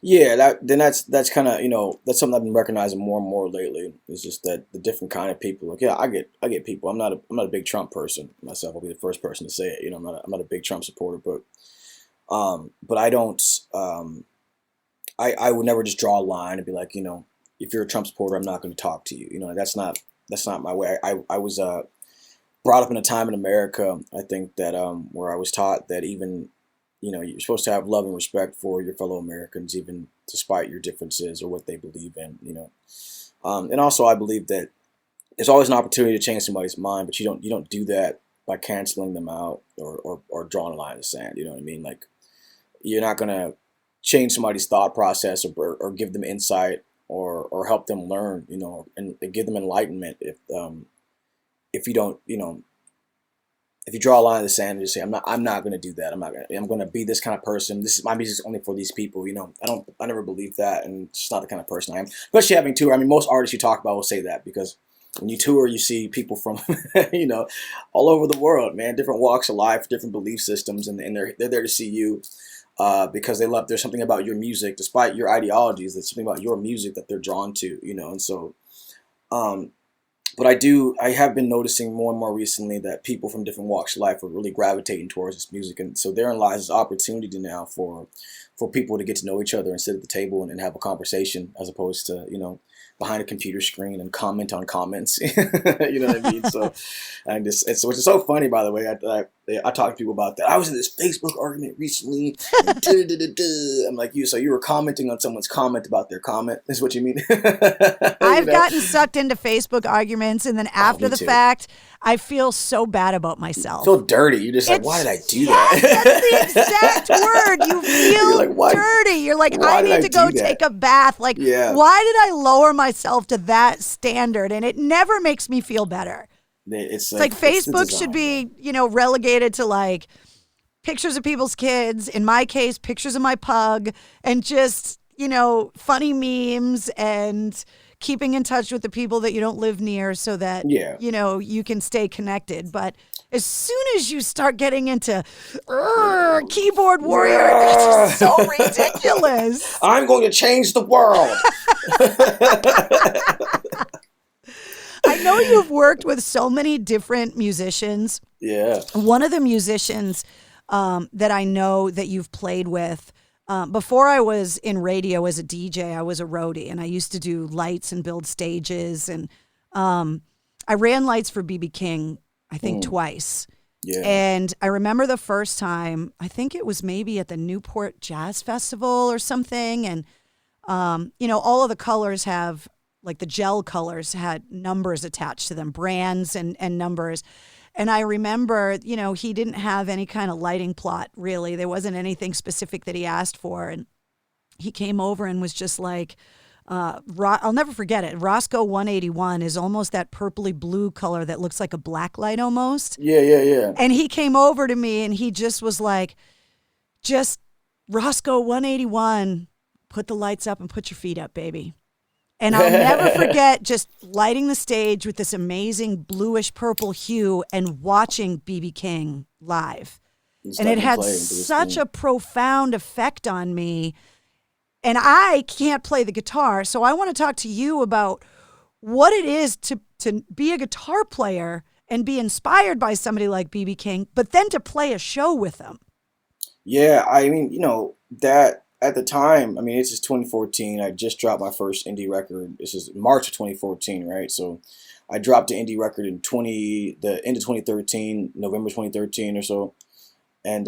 Yeah, that's kind of, that's something I've been recognizing more and more lately. It's just that the different kind of people. Like, yeah, I get people. I'm not a big Trump person myself. I'll be the first person to say it. I'm not a big Trump supporter, but I don't. I would never just draw a line and be like, if you're a Trump supporter, I'm not going to talk to you. That's not my way. I was brought up in a time in America, I think, that where I was taught that even, you're supposed to have love and respect for your fellow Americans, even despite your differences or what they believe in, and also I believe that there's always an opportunity to change somebody's mind, but you don't do that by canceling them out or drawing a line in the sand. You know what I mean? Like, you're not going to change somebody's thought process or give them insight or help them learn, and give them enlightenment if you don't, if you draw a line in the sand and just say, I'm not going to do that. I'm going to be this kind of person. My music's only for these people. I never believed that. And it's just not the kind of person I am, especially having most artists you talk about will say that because when you tour, you see people from, all over the world, man, different walks of life, different belief systems, and they're there to see you because they love. There's something about your music, despite your ideologies. There's something about your music that they're drawn to, and so. But I have been noticing more and more recently that people from different walks of life are really gravitating towards this music. And so therein lies this opportunity now for people to get to know each other and sit at the table and have a conversation as opposed to, behind a computer screen and comment on comments. You know what I mean? So, and which is so funny, by the way. I talk to people about that. I was in this Facebook argument recently. I'm like, so you were commenting on someone's comment about their comment, is what you mean? I've gotten sucked into Facebook arguments, and then after the fact, I feel so bad about myself. Feel dirty. You're just like, why did I do that? That's the exact word. You feel dirty. You're like, I need to go take a bath. Like, why did I lower myself to that standard? And it never makes me feel better. It's like Facebook should be, relegated to like pictures of people's kids. In my case, pictures of my pug, and just, funny memes and keeping in touch with the people that you don't live near so that, you can stay connected. But as soon as you start getting into keyboard warrior, it's so ridiculous. I'm going to change the world. I know you've worked with so many different musicians. Yeah. One of the musicians that I know that you've played with, before I was in radio as a DJ, I was a roadie, and I used to do lights and build stages. And I ran lights for B.B. King, I think, twice. Yeah. And I remember the first time, I think it was maybe at the Newport Jazz Festival or something. And, all of the colors have, like the gel colors had numbers attached to them, brands and numbers. And I remember, he didn't have any kind of lighting plot, really. There wasn't anything specific that he asked for. And he came over and was just like, I'll never forget it. Roscoe 181 is almost that purpley blue color that looks like a black light almost. Yeah. And he came over to me and he just was like, just Roscoe 181, put the lights up and put your feet up, baby. And I'll never forget just lighting the stage with this amazing bluish purple hue and watching B.B. King live. And it had such a profound effect on me. And I can't play the guitar, so I want to talk to you about what it is to be a guitar player and be inspired by somebody like B.B. King, but then to play a show with them. Yeah, I mean, that at the time, I mean, this is 2014. I just dropped my first indie record. This is March of 2014, right? So I dropped an indie record in the end of 2013, November 2013 or so. And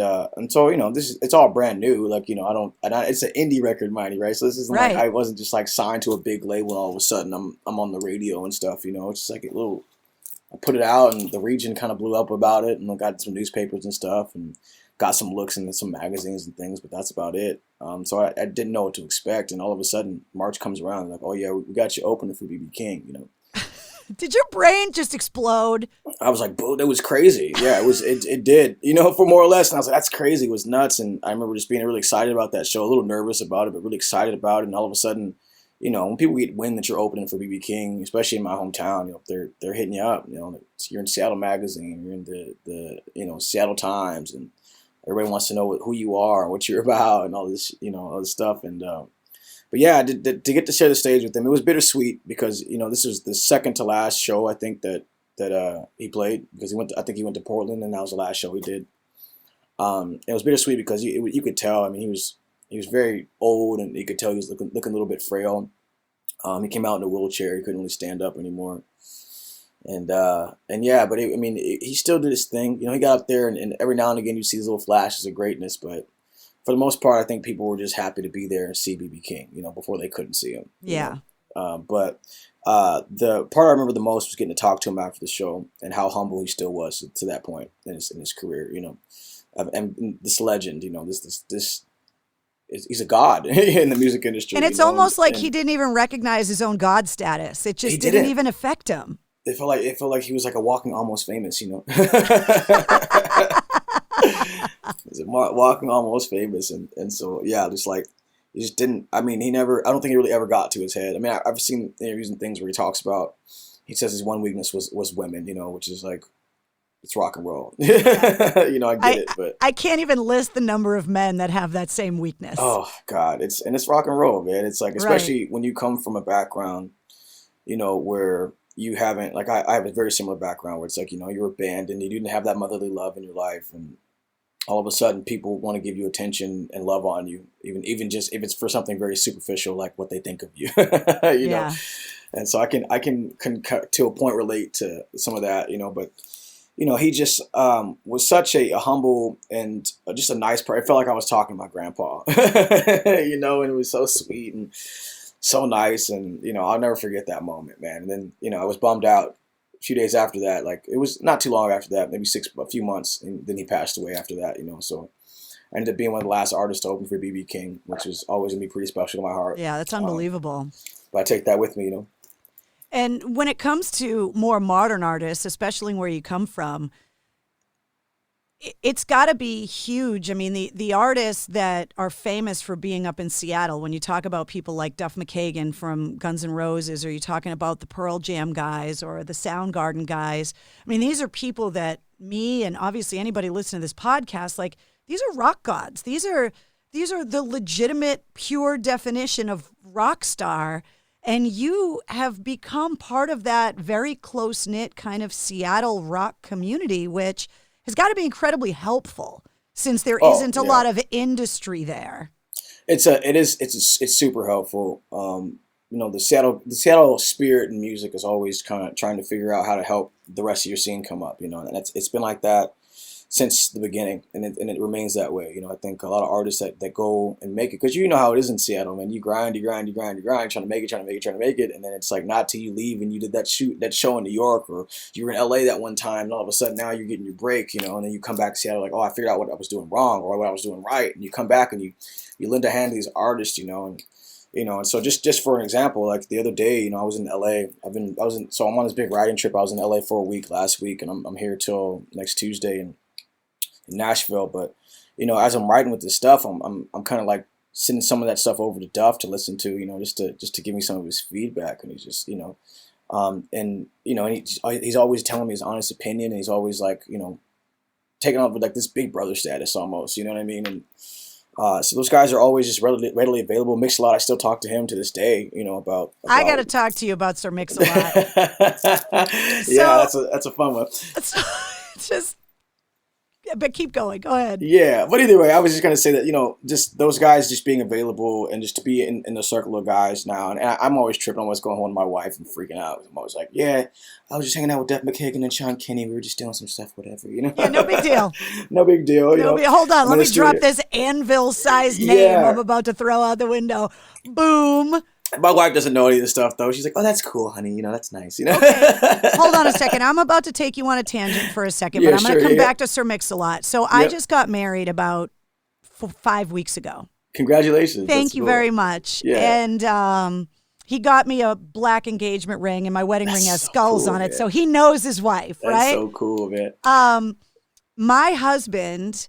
so, it's all brand new. Like, it's an indie record, mind you, right? So this isn't like I wasn't just like signed to a big label and all of a sudden I'm on the radio and stuff, It's just like I put it out and the region kind of blew up about it, and I got some newspapers and stuff and got some looks in some magazines and things, but that's about it. So I didn't know what to expect, and all of a sudden March comes around and like, oh yeah, we got you opening for B.B. King, Did your brain just explode? I was like, boo, that was crazy. Yeah, it did, for more or less. And I was like, that's crazy. It was nuts. And I remember just being really excited about that show, a little nervous about it, but really excited about it. And all of a sudden, when people get wind that you're opening for B.B. King, especially in my hometown, they're hitting you up. You're in Seattle Magazine, you're in the Seattle Times, and everybody wants to know who you are, what you're about, and all this, all this stuff. And but yeah, to get to share the stage with them, it was bittersweet because this was the second to last show I think that he played, because I think he went to Portland, and that was the last show he did. It was bittersweet because you could tell. I mean, he was very old, and you could tell he was looking a little bit frail. He came out in a wheelchair. He couldn't really stand up anymore. And yeah, but he still did his thing. He got up there, and every now and again you see these little flashes of greatness, but for the most part, I think people were just happy to be there and see B.B. King, before they couldn't see him. Yeah. But the part I remember the most was getting to talk to him after the show and how humble he still was to that point in his career, and this legend, this he's a god in the music industry. And it's almost like he didn't even recognize his own god status. It just didn't even affect him. It felt like he was like a walking almost famous, He's a walking almost famous, and so yeah, just like he just didn't. I mean, I don't think he really ever got to his head. I mean, I've seen interviews and things where he talks about he says his one weakness was women, you know, which is like, it's rock and roll. You know, I get it, but I can't even list the number of men that have that same weakness. oh God, it's rock and roll, man. It's like, especially when you come from a background, you know, where you haven't, like I have a very similar background where it's like, you know, you're abandoned, you didn't have that motherly love in your life, and all of a sudden people want to give you attention and love on you, even just if it's for something very superficial, like what they think of you, you know? And so I can to a point relate to some of that, you know, but you know, he just was such a humble and just a nice person. I felt like I was talking to my grandpa, you know, and it was so sweet and so nice. And, you know, I'll never forget that moment, man. And then, you know, I was bummed out a few days after that. Like, it was not too long after that, maybe a few months. And then he passed away after that, you know. So I ended up being one of the last artists to open for B.B. King, which was always going to be pretty special to my heart. Yeah, that's unbelievable. But I take that with me, you know. And when it comes to more modern artists, especially where you come from, it's got to be huge. I mean, the artists that are famous for being up in Seattle, when you talk about people like Duff McKagan from Guns N' Roses, or you're talking about the Pearl Jam guys or the Soundgarden guys, I mean, these are people that me and obviously anybody listening to this podcast, like, these are rock gods. These are the legitimate, pure definition of rock star. And you have become part of that very close-knit kind of Seattle rock community, which has got to be incredibly helpful since there isn't a lot of industry there. It's super helpful. You know, the Seattle spirit and music is always kind of trying to figure out how to help the rest of your scene come up, you know, and it's been like that since the beginning, and it remains that way. You know, I think a lot of artists that go and make it, because you know how it is in Seattle, man. You grind, trying to make it, and then it's like not till you leave and you did that show in New York, or you were in LA that one time, and all of a sudden now you're getting your break, you know, and then you come back to Seattle like, oh, I figured out what I was doing wrong or what I was doing right, and you come back and you lend a hand to these artists, you know, and so just for an example, like the other day, you know, I was in LA. So I'm on this big writing trip. I was in LA for a week last week, and I'm here till next Tuesday in Nashville. But you know, as I'm writing with this stuff, I'm kind of like sending some of that stuff over to Duff to listen to, you know, just to give me some of his feedback. And he's just, you know, and you know, and he's always telling me his honest opinion, and he's always like, you know, taking on like this big brother status almost, you know what I mean? And so those guys are always just readily available. Mix-a-Lot, I still talk to him to this day, you know, about I got to talk to you about Sir Mix-a-Lot. Yeah, that's a fun one. It's just. But keep going. Go ahead. Yeah. But either way, I was just going to say that, you know, just those guys just being available and just to be in the circle of guys now. And I'm always tripping. I'm always going home to my wife and freaking out. I'm always like, yeah, I was just hanging out with Duff McKagan and Sean Kinney. We were just doing some stuff, whatever, you know? Yeah, no big deal. No big deal. Hold on. Let me drop this anvil-sized name I'm about to throw out the window. Boom. My wife doesn't know any of this stuff, though. She's like, oh, that's cool, honey. You know, that's nice. You know. Okay. Hold on a second. I'm about to take you on a tangent for a second, but I'm going to come back to Sir Mix-a-Lot. So I just got married about 5 weeks ago. Congratulations. Thank you very much. Yeah. And he got me a black engagement ring, and my wedding ring has skulls on it. Man. So he knows his wife, right? That's so cool, man. My husband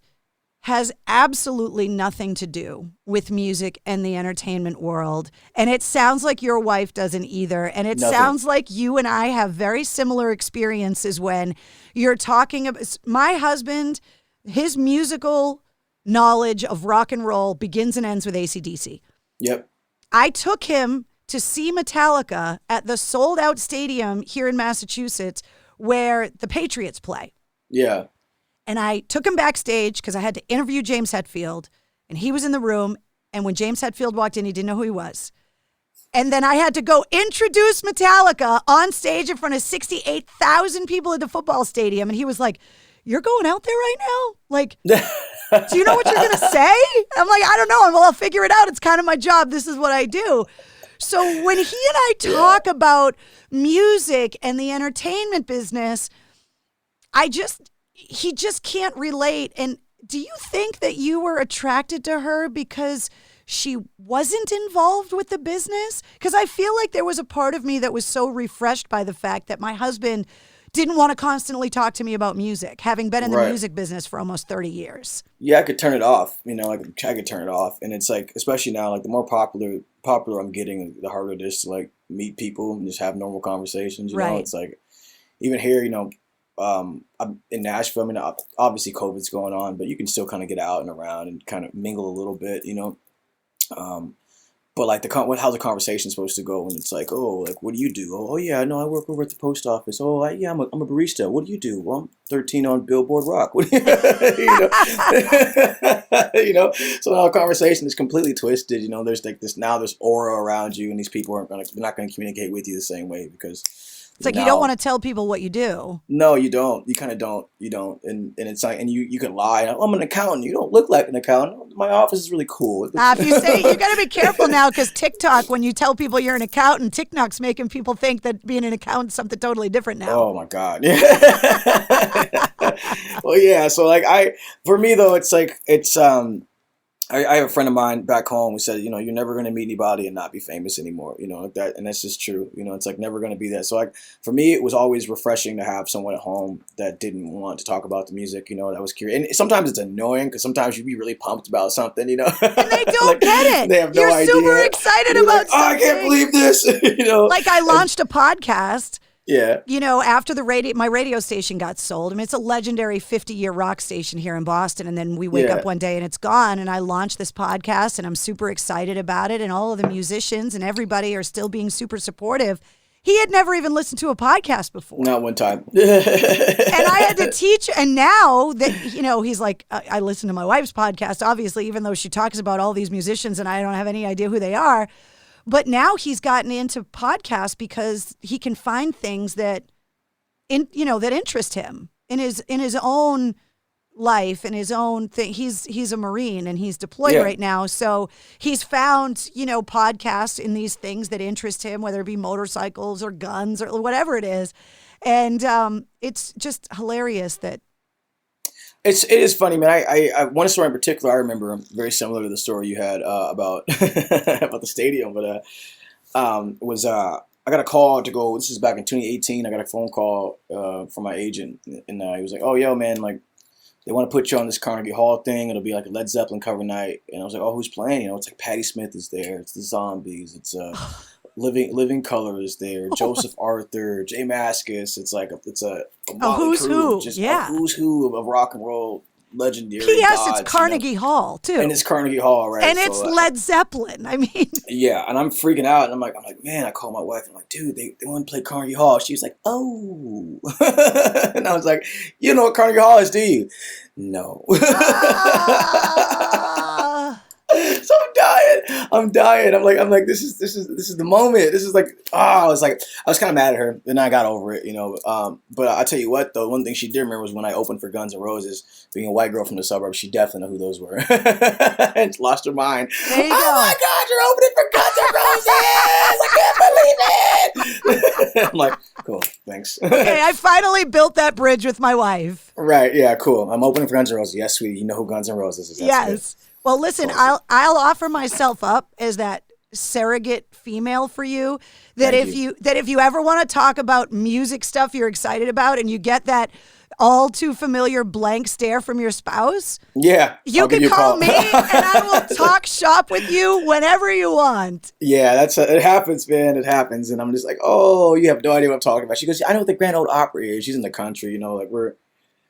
has absolutely nothing to do with music and the entertainment world. And it sounds like your wife doesn't either. And it sounds like you and I have very similar experiences when you're talking about my husband, his musical knowledge of rock and roll begins and ends with AC/DC. Yep. I took him to see Metallica at the sold out stadium here in Massachusetts where the Patriots play. Yeah. And I took him backstage because I had to interview James Hetfield, and he was in the room. And when James Hetfield walked in, he didn't know who he was. And then I had to go introduce Metallica on stage in front of 68,000 people at the football stadium. And he was like, you're going out there right now? Like, do you know what you're going to say? I'm like, I don't know. Well, I'll figure it out. It's kind of my job. This is what I do. So when he and I talk about music and the entertainment business, he just can't relate. And do you think that you were attracted to her because she wasn't involved with the business? Because I feel like there was a part of me that was so refreshed by the fact that my husband didn't want to constantly talk to me about music, having been in the music business for almost 30 years. Yeah, I could turn it off. You know, I could turn it off. And it's like, especially now, like the more popular I'm getting, the harder it is to like meet people and just have normal conversations. You know, Right. it's like even here, you know, I'm in Nashville. I mean, obviously COVID's going on, but you can still kind of get out and around and kind of mingle a little bit. You know. But like how's the conversation supposed to go when it's like, oh, like what do you do? Oh yeah, no, I work over at the post office. Oh yeah, I'm a barista. What do you do? Well, I'm 13 on Billboard Rock. What do you, you know? You know, so now the conversation is completely twisted. You know, there's like this aura around you, and these people they're not going to communicate with you the same way because It's like you don't want to tell people what you do. No, you don't. You kind of don't. You don't. And it's like, and you can lie. Oh, I'm an accountant. You don't look like an accountant. My office is really cool. If you say, you got to be careful now because TikTok, when you tell people you're an accountant, TikTok's making people think that being an accountant is something totally different now. Oh my God. Well, yeah. So like for me though, it's like, I have a friend of mine back home who said, you know, you're never going to meet anybody and not be famous anymore, you know, like that. And that's just true. You know, it's like never going to be that. So like for me, it was always refreshing to have someone at home that didn't want to talk about the music, you know, that was curious. And sometimes it's annoying because sometimes you'd be really pumped about something, you know. And they don't like, get it. They have no idea. You're super excited You're about like, something. I can't believe this, you know. Like I launched a podcast. Yeah. You know, after my radio station got sold. I mean, it's a legendary 50-year rock station here in Boston. And then we wake up one day and it's gone. And I launched this podcast and I'm super excited about it. And all of the musicians and everybody are still being super supportive. He had never even listened to a podcast before. Not one time. And I had to teach. And now that, you know, he's like, I listen to my wife's podcast, obviously, even though she talks about all these musicians and I don't have any idea who they are. But now he's gotten into podcasts because he can find things that interest him in his own life and his own thing. He's a Marine and he's deployed right now. So he's found, you know, podcasts in these things that interest him, whether it be motorcycles or guns or whatever it is. And it's just hilarious that. It is funny, man. I one story in particular I remember very similar to the story you had about about the stadium, but was I got a call to go. This is back in 2018. I got a phone call from my agent, and he was like, "Oh, yo, man, like they want to put you on this Carnegie Hall thing. It'll be like a Led Zeppelin cover night." And I was like, "Oh, who's playing?" You know, it's like Patti Smith is there. It's the Zombies. It's Living Color is there. Joseph Arthur, Jay Mascis. It's like it's a who's crew, who? just yeah, a who's who of rock and roll legendary. P.S. gods, it's Carnegie Hall too, and it's Carnegie Hall, right? And it's Led Zeppelin. I mean, yeah. And I'm freaking out, and I'm like, man. I called my wife. I'm like, dude, they want to play Carnegie Hall. She was like, oh, and I was like, you know what Carnegie Hall is, do you? No. So I'm dying. I'm like, this is the moment. This is like, I was kind of mad at her. Then I got over it, you know. But I tell you what, though, one thing she did remember was when I opened for Guns N' Roses, being a white girl from the suburbs, she definitely knew who those were. And lost her mind. There you go. My God, you're opening for Guns N' Roses! I can't believe it. I'm like, cool, thanks. Okay, I finally built that bridge with my wife. Right, yeah, cool. I'm opening for Guns N' Roses. Yes, sweetie, you know who Guns N' Roses is. That's yes. Good. Well, listen, I'll offer myself up as that surrogate female for you. That if you ever want to talk about music stuff you're excited about, and you get that all too familiar blank stare from your spouse, you can call me, and I will talk shop with you whenever you want. Yeah, it happens, man. It happens, and I'm just like, oh, you have no idea what I'm talking about. She goes, I know what the Grand Ole Opry is. She's in the country, you know, like we're.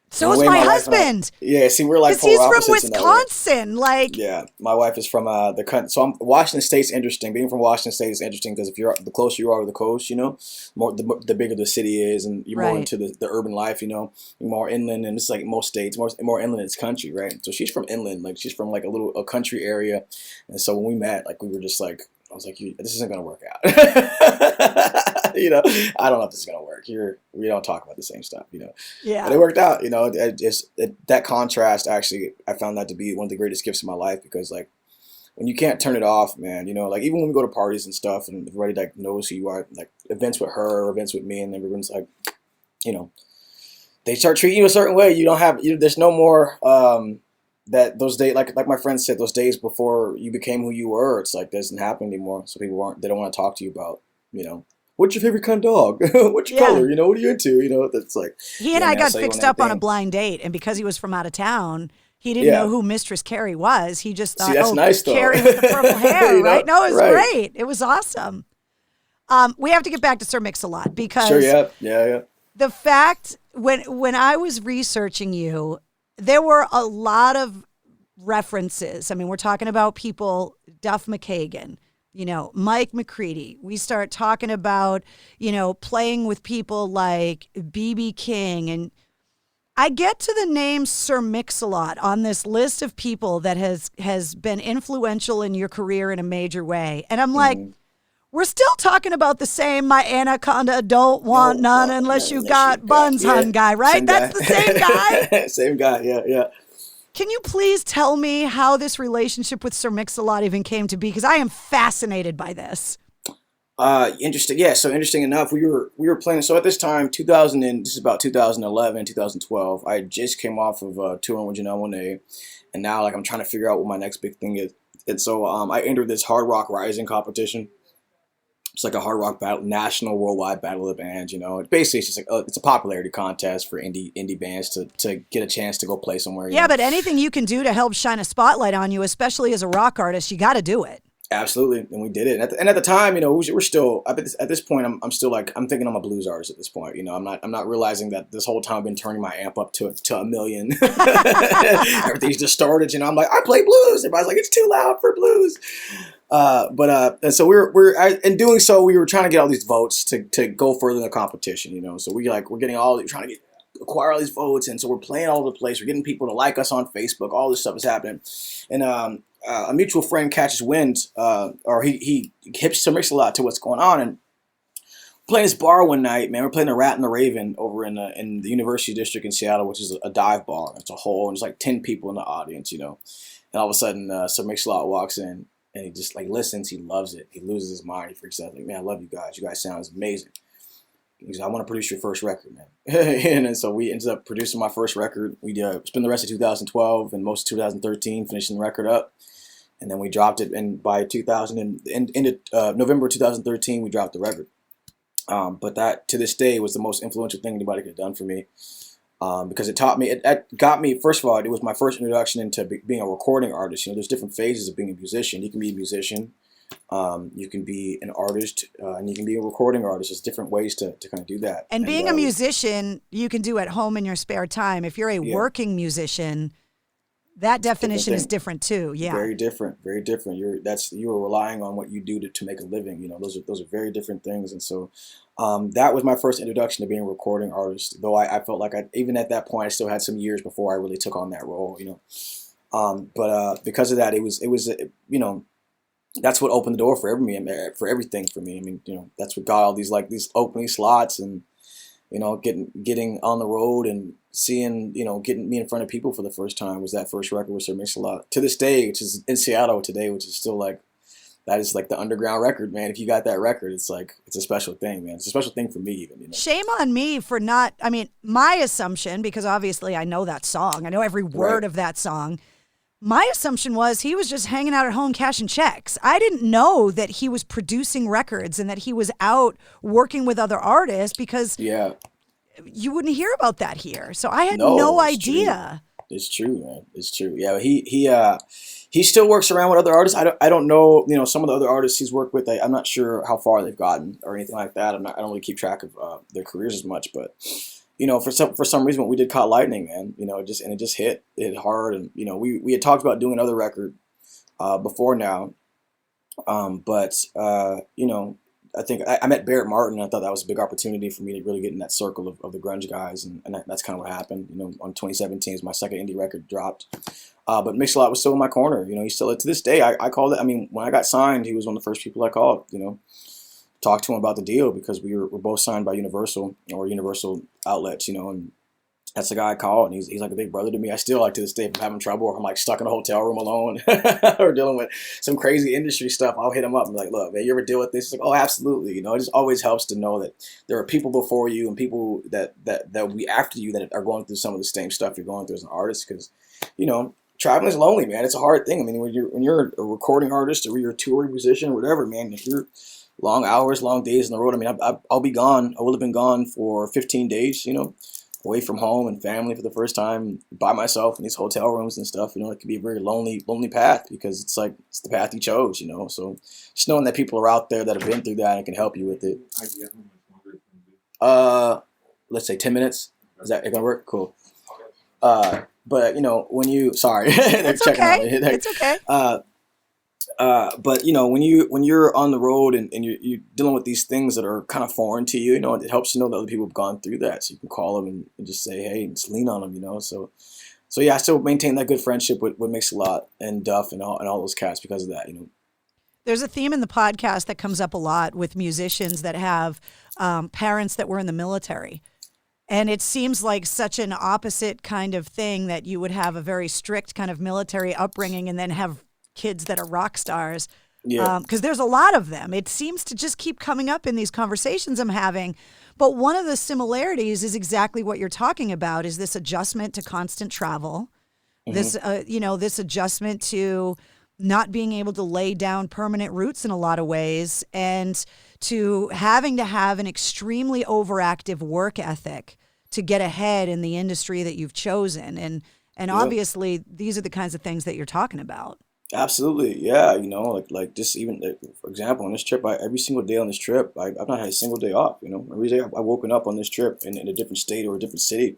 So is my husband. Yeah, see, we're like polar opposites. He's from Wisconsin, like. Yeah, my wife is from the country. So Washington State's interesting. Being from Washington State is interesting because if you're the closer you are to the coast, you know, the bigger the city is, and you're more into the urban life. You know, you're more inland, and it's like most states, more inland. It's country, right? So she's from inland, like she's from like a country area, and so when we met, like we were just like. I was like, this isn't going to work out. You know, I don't know if this is going to work. We don't talk about the same stuff, you know. Yeah. But it worked out, you know. That contrast, actually, I found that to be one of the greatest gifts of my life because, like, when you can't turn it off, man, you know, like, even when we go to parties and stuff and everybody, like, knows who you are, like, events with her or events with me, and everyone's like, you know, they start treating you a certain way. You don't have, there's no more, that those days, like my friend said, those days before you became who you were, it's like doesn't happen anymore. So people they don't want to talk to you about, you know, what's your favorite kind of dog? What's your color? You know, what are you into? You know, that's like. He and I got fixed up on a blind date, and because he was from out of town, he didn't know who Mistress Carrie was. He just thought, that's nice, though. Carrie with the purple hair, right? No, it was great. It was awesome. We have to get back to Sir Mix-a-Lot because Sure, yeah. the fact when I was researching you, there were a lot of references. I mean, we're talking about people, Duff McKagan, Mike McCready. We start talking about, playing with people like B.B. King. And I get to the name Sir Mix-a-Lot on this list of people that has been influential in your career in a major way. And I'm like, we're still talking about the same My Anaconda Don't Want None Unless You Got Buns, Hun guy, right? That's the same guy? Same guy, yeah. Can you please tell me how this relationship with Sir Mix-a-Lot even came to be? Because I am fascinated by this. Interesting. Yeah, so interesting enough, we were playing. So at this time, this is about 2011, 2012. I just came off of touring with Janelle Monáe, and now I'm trying to figure out what my next big thing is. And so I entered this Hard Rock Rising competition. It's like a hard rock battle, national, worldwide battle of the bands. Basically it's just it's a popularity contest for indie bands to get a chance to go play somewhere. Yeah, but anything you can do to help shine a spotlight on you, especially as a rock artist, you got to do it. Absolutely, and we did it. And at the time, we're still at this point. I'm still I'm thinking I'm a blues artist at this point. I'm not realizing that this whole time I've been turning my amp up to a million. Everything's distorted. I'm like, I play blues. Everybody's like, it's too loud for blues. And so in doing so, we were trying to get all these votes to go further in the competition. So we're getting trying to acquire all these votes, and so we're playing all over the place. We're getting people to like us on Facebook. All this stuff is happening, and a mutual friend catches wind, or he hips Sir Mix-a-Lot to what's going on, and playing this bar one night, man. We're playing the Rat and the Raven over in the University District in Seattle, which is a dive bar. It's a hole, and there's like 10 people in the audience, and all of a sudden, Sir Mix-a-Lot walks in, and he just listens. He loves it. He loses his mind. He freaks out. Like, man, I love you guys. You guys sound amazing. He said, I want to produce your first record, man. And so we ended up producing my first record. We spent the rest of 2012 and most of 2013 finishing the record up. And then we dropped it. And by November 2013, we dropped the record. But that, to this day, was the most influential thing anybody could have done for me. Because it taught me, it got me, first of all, it was my first introduction into being a recording artist. There's different phases of being a musician. You can be a musician. You can be an artist, and you can be a recording artist. There's different ways to kind of do that. And being a musician, you can do at home in your spare time. If you're a working musician, that definition is different too. Yeah, very different, very different. You are relying on what you do to make a living. Those are very different things. And so that was my first introduction to being a recording artist. Though I felt like even at that point I still had some years before I really took on that role. But because of that, it was that's what opened the door for everything for me. I mean, that's what got all these opening slots and, getting on the road and seeing, getting me in front of people for the first time was that first record with Sir Mix-a-Lot. To this day, which is in Seattle today, which is still that is the underground record, man. If you got that record, it's a special thing, man. It's a special thing for me even. Shame on me for not, my assumption, because obviously I know that song. I know every word of that song. My assumption was he was just hanging out at home cashing checks. I didn't know that he was producing records and that he was out working with other artists because you wouldn't hear about that here. So I had no idea. True. It's true, man. It's true. Yeah, he still works around with other artists. I don't know, some of the other artists he's worked with. I'm not sure how far they've gotten or anything like that. I don't really keep track of their careers as much, but. For some reason, we did Caught Lightning, man. It just hit hard, and we had talked about doing another record before now, but I think I met Barrett Martin. And I thought that was a big opportunity for me to really get in that circle of the grunge guys, and that's kind of what happened. On 2017, my second indie record dropped, but Mix-a-Lot was still in my corner. He's still to this day. I called it. I mean, when I got signed, he was one of the first people I called. Talked to him about the deal because we're both signed by Universal or Universal outlets, and that's the guy I called, and he's like a big brother to me. I still to this day, if I'm having trouble or if I'm stuck in a hotel room alone or dealing with some crazy industry stuff, I'll hit him up and be like, look, man, you ever deal with this? He's like, oh, absolutely. It just always helps to know that there are people before you and people that will be after you that are going through some of the same stuff you're going through as an artist because, traveling is lonely, man. It's a hard thing. I mean, when you're a recording artist or you're a touring musician or whatever, man, if you're long hours, long days on the road. I mean, I'll be gone. I will have been gone for 15 days, away from home and family for the first time by myself in these hotel rooms and stuff, it can be a very lonely path because it's the path you chose, So just knowing that people are out there that have been through that and can help you with it. Let's say 10 minutes. Is that gonna work? Cool. But when you, sorry, they're It's checking okay. out me. It's okay. But when you're on the road and you're dealing with these things that are kind of foreign to you, it helps to know that other people have gone through that, so you can call them and just say, hey, and just lean on them, So yeah, I still maintain that good friendship with Mix a Lot and Duff and all those cats because of that, There's a theme in the podcast that comes up a lot with musicians that have parents that were in the military. And it seems like such an opposite kind of thing that you would have a very strict kind of military upbringing and then have kids that are rock stars. Yeah. Because there's a lot of them. It seems to just keep coming up in these conversations I'm having. But one of the similarities is exactly what you're talking about, is this adjustment to constant travel, this adjustment to not being able to lay down permanent roots in a lot of ways, and to having to have an extremely overactive work ethic to get ahead in the industry that you've chosen. And obviously these are the kinds of things that you're talking about. Absolutely, yeah. Like just even for example, on this trip, every single day on this trip, I've not had a single day off. Every day I've woken up on this trip in a different state or a different city,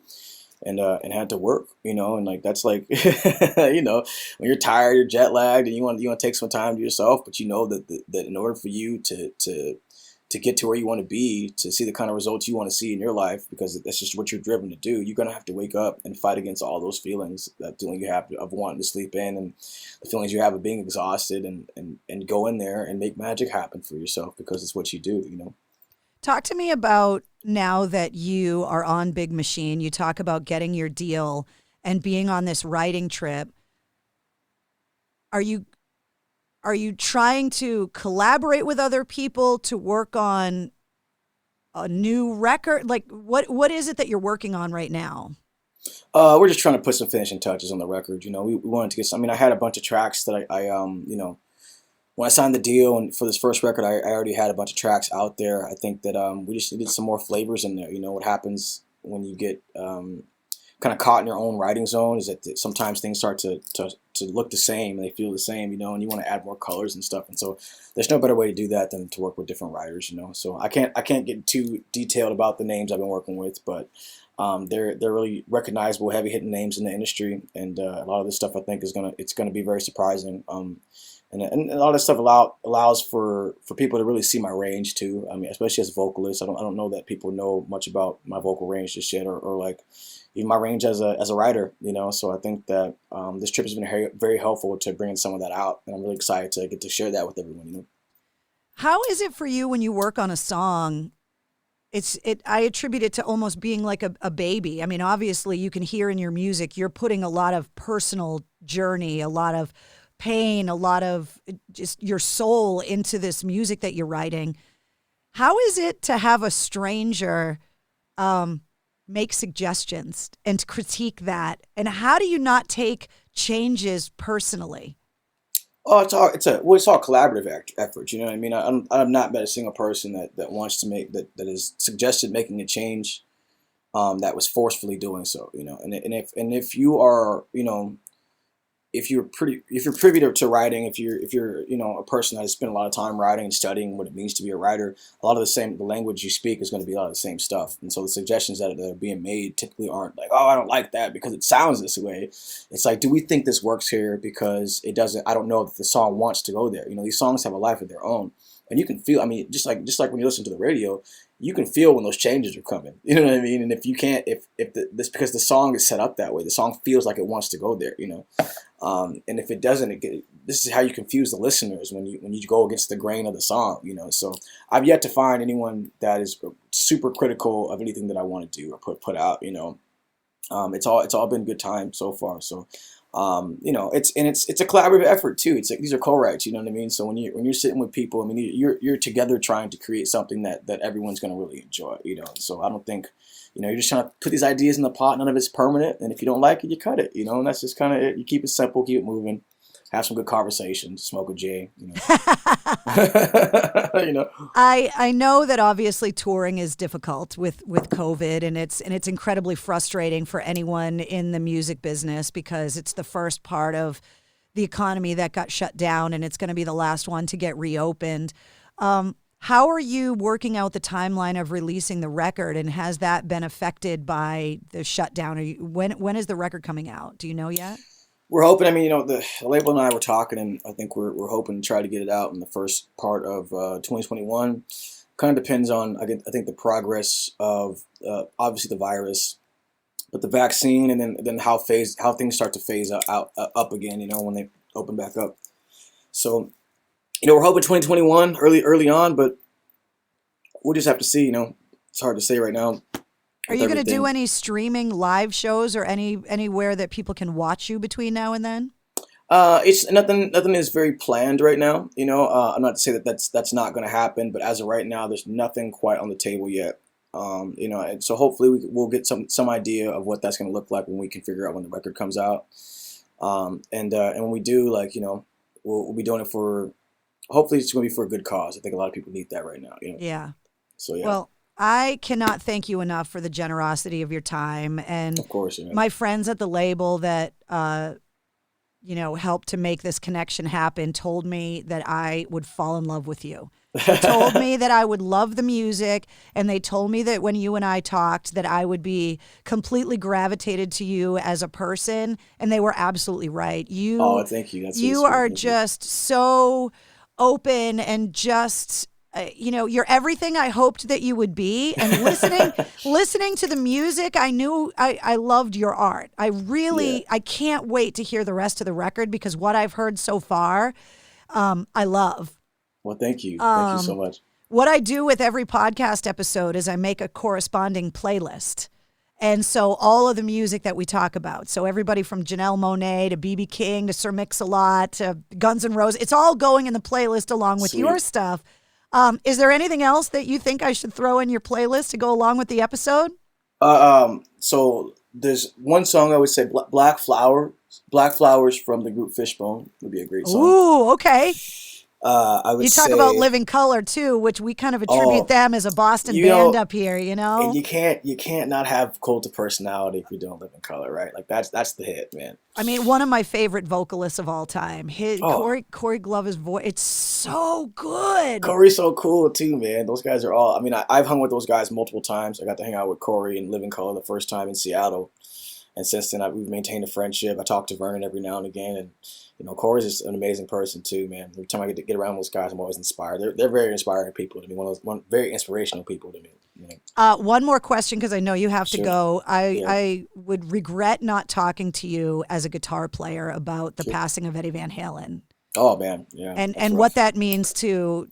and had to work. And like that's like, when you're tired, you're jet lagged, and you want to take some time to yourself, but that in order for you to get to where you want to be, to see the kind of results you want to see in your life, because that's just what you're driven to do, you're going to have to wake up and fight against all those feelings, that feeling you have of wanting to sleep in, and the feelings you have of being exhausted, and go in there and make magic happen for yourself, because it's what you do. Talk to me about, now that you are on Big Machine, you talk about getting your deal and being on this writing trip. Are you trying to collaborate with other people to work on a new record? Like, what is it that you're working on right now? We're just trying to put some finishing touches on the record. We wanted to get some. I had a bunch of tracks that I when I signed the deal and for this first record, I already had a bunch of tracks out there. I think that we just needed some more flavors in there. What happens when you get kind of caught in your own writing zone is that sometimes things start to look the same, and they feel the same, and you want to add more colors and stuff. And so there's no better way to do that than to work with different writers, So I can't get too detailed about the names I've been working with, but they're really recognizable, heavy hitting names in the industry, and a lot of this stuff I think it's gonna be very surprising. And a lot of this stuff allows for people to really see my range too. Especially as a vocalist, I don't know that people know much about my vocal range just yet, or like even my range as a writer, So I think that this trip has been very helpful to bringing some of that out, and I'm really excited to get to share that with everyone. How is it for you when you work on a song? I attribute it to almost being like a baby. Obviously you can hear in your music, you're putting a lot of personal journey, a lot of pain, a lot of just your soul into this music that you're writing. How is it to have a stranger make suggestions and critique that? And how do you not take changes personally? Oh, it's all collaborative effort. You know what I mean? I've not met a single person that wants to that has suggested making a change, that was forcefully doing so. And if you are, if you're privy to writing, if you're a person that has spent a lot of time writing and studying what it means to be a writer, a lot of the language you speak is going to be a lot of the same stuff. And so the suggestions that are being made typically aren't like, oh, I don't like that because it sounds this way. It's like, do we think this works here? Because it doesn't. I don't know that the song wants to go there. These songs have a life of their own, and you can feel. Just like when you listen to the radio, you can feel when those changes are coming. You know what I mean? And if you can't, this because the song is set up that way, the song feels like it wants to go there. And if it doesn't, this is how you confuse the listeners when you go against the grain of the song. So I've yet to find anyone that is super critical of anything that I want to do or put out. It's all been good time so far. So. It's a collaborative effort too. It's like these are co-writes, you know what I mean? So when you're sitting with people, you're together trying to create something that everyone's going to really enjoy, So I don't think, you're just trying to put these ideas in the pot. None of it's permanent, and if you don't like it, you cut it, and that's just kind of it. You keep it simple, keep it moving. have some good conversations, smoke a J. You know. You know. I know that obviously touring is difficult with COVID, and it's incredibly frustrating for anyone in the music business because it's the first part of the economy that got shut down, and it's going to be the last one to get reopened. How are you working out the timeline of releasing the record, and has that been affected by the shutdown? When is the record coming out? Do you know yet? We're hoping. I mean, you know, the label and I were talking, and I think we're hoping to try to get it out in the first part of 2021. Kind of depends on I think the progress of obviously the virus, but the vaccine, and then how things start to phase up again. You know, when they open back up. So, you know, we're hoping 2021 early on, but we'll just have to see. You know, it's hard to say right now. Are you going to do any streaming live shows or anywhere that people can watch you between now and then? It's nothing is very planned right now. You know, I'm not to say that that's not going to happen, but as of right now, there's nothing quite on the table yet. You know, and so hopefully we'll get some idea of what that's going to look like when we can figure out when the record comes out. And when we do, like, you know, we'll be doing it for. Hopefully, it's going to be for a good cause. I think a lot of people need that right now. You know? Yeah. So yeah. Well, I cannot thank you enough for the generosity of your time, and of course, yeah. My friends at the label that you know helped to make this connection happen told me that I would fall in love with you. They told me that I would love the music, and they told me that when you and I talked that I would be completely gravitated to you as a person, and they were absolutely right. Oh, thank you. That's you are just so open and just. You know, you're everything I hoped that you would be. And listening to the music, I knew I loved your art. I can't wait to hear the rest of the record because what I've heard so far, I love. Well, thank you. Thank you so much. What I do with every podcast episode is I make a corresponding playlist. And so all of the music that we talk about, so everybody from Janelle Monáe to B.B. King to Sir Mix-a-Lot to Guns N' Roses, it's all going in the playlist along with your stuff. Is there anything else that you think I should throw in your playlist to go along with the episode? So there's one song I would say, Black Flowers from the group Fishbone would be a great song. Ooh, okay. I would you talk say, about Living Color too, which we kind of attribute them as a Boston band up here, you know? And you can't not have Cult of Personality if you're doing Living Color, right? Like that's the hit, man. I mean, one of my favorite vocalists of all time. Corey Glover's voice, it's so good. Corey's so cool too, man. Those guys are all, I mean, I've hung with those guys multiple times. I got to hang out with Corey and Living Color the first time in Seattle. And since then, we've maintained a friendship. I talk to Vernon every now and again, and you know, Corey's just an amazing person too, man. Every time I get to get around those guys, I'm always inspired. They're very inspiring people to me. One very inspirational people to me. You know? One more question, because I know you have to go. I would regret not talking to you as a guitar player about the passing of Eddie Van Halen. Oh man, yeah. And what that means to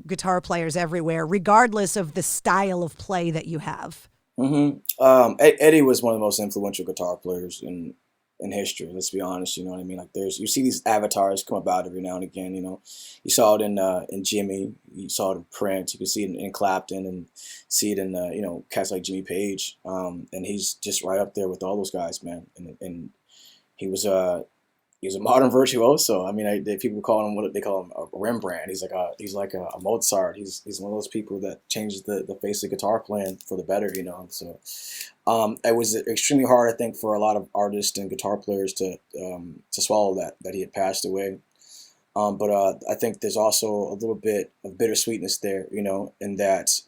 guitar players everywhere, regardless of the style of play that you have. Mm-hmm. Eddie was one of the most influential guitar players in history. Let's be honest. You know what I mean? Like you see these avatars come about every now and again. You know, you saw it in Jimmy. You saw it in Prince. You can see it in Clapton, and see it in you know, cats like Jimmy Page. And he's just right up there with all those guys, man. And he was a modern virtuoso. I mean, people call him what they call him, a Rembrandt. He's like a Mozart. He's one of those people that changes the face of guitar playing for the better, you know. So it was extremely hard, I think, for a lot of artists and guitar players to swallow that he had passed away. But I think there's also a little bit of bittersweetness there, you know, in that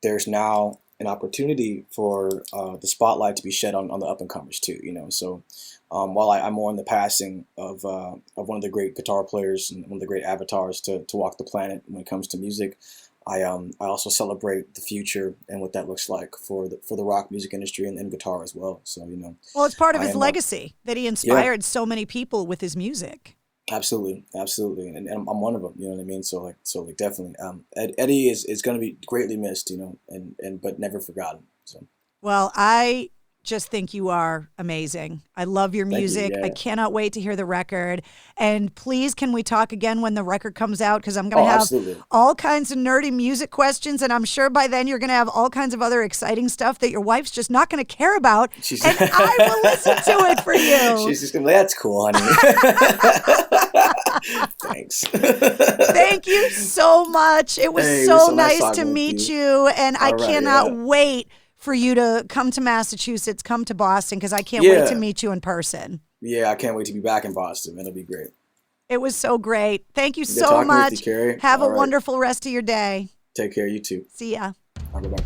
there's now an opportunity for the spotlight to be shed on the up and comers too, you know. So while I mourn the passing of one of the great guitar players and one of the great avatars to walk the planet when it comes to music, I also celebrate the future and what that looks like for the rock music industry and guitar as well. So, you know. Well, it's part of his legacy that he inspired so many people with his music. Absolutely, and I'm one of them. You know what I mean? So definitely, Eddie is going to be greatly missed, you know, and but never forgotten. So. Well, I just think you are amazing. I love your music. Thank you, yeah. I cannot wait to hear the record. And please, can we talk again when the record comes out? Because I'm going to have absolutely. all kinds of nerdy music questions, and I'm sure by then you're going to have all kinds of other exciting stuff that your wife's just not going to care about, and I will listen to it for you. She's just going to be, that's cool, honey. Thanks. Thank you so much. It was so nice to meet you, and I cannot wait for you to come to Massachusetts, come to Boston, because I can't wait to meet you in person. Yeah, I can't wait to be back in Boston. It'll be great. It was so great. Thank you so much. With you, Carrie. Have a wonderful rest of your day. Take care. You too. See ya. Bye-bye.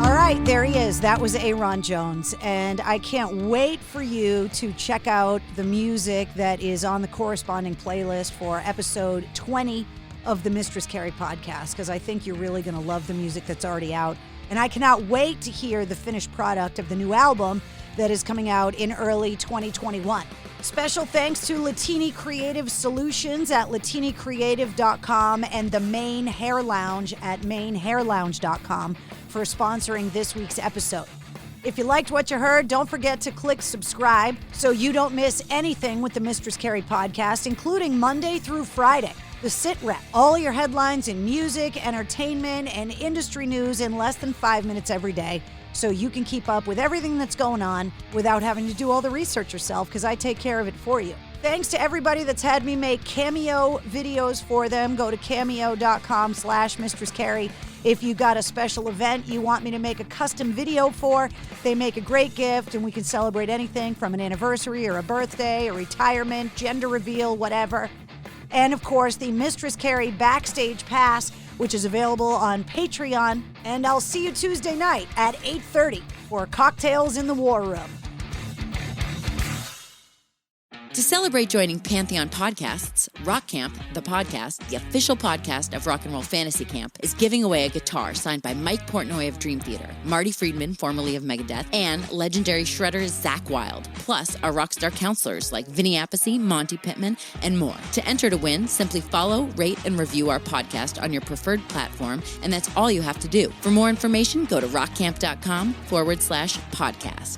All right, there he is. That was Ayron Jones. And I can't wait for you to check out the music that is on the corresponding playlist for episode 20 of the Mistress Carrie podcast, because I think you're really going to love the music that's already out. And I cannot wait to hear the finished product of the new album that is coming out in early 2021. Special thanks to Latini Creative Solutions at latinicreative.com and the Maine Hair Lounge at mainhairlounge.com for sponsoring this week's episode. If you liked what you heard, don't forget to click subscribe so you don't miss anything with the Mistress Carrie podcast, including Monday through Friday. The Sit Rep, all your headlines in music, entertainment, and industry news in less than 5 minutes every day, so you can keep up with everything that's going on without having to do all the research yourself, because I take care of it for you. Thanks to everybody that's had me make Cameo videos for them. Go to cameo.com/Mistress Carrie. If you got a special event you want me to make a custom video for, they make a great gift, and we can celebrate anything from an anniversary or a birthday, a retirement, gender reveal, whatever. And of course, the Mistress Carrie Backstage Pass, which is available on Patreon. And I'll see you Tuesday night at 8:30 for Cocktails in the War Room. To celebrate joining Pantheon Podcasts, Rock Camp, the podcast, the official podcast of Rock and Roll Fantasy Camp, is giving away a guitar signed by Mike Portnoy of Dream Theater, Marty Friedman, formerly of Megadeth, and legendary shredder Zakk Wylde, plus our rockstar counselors like Vinny Appice, Monty Pittman, and more. To enter to win, simply follow, rate, and review our podcast on your preferred platform, and that's all you have to do. For more information, go to rockcamp.com/podcast.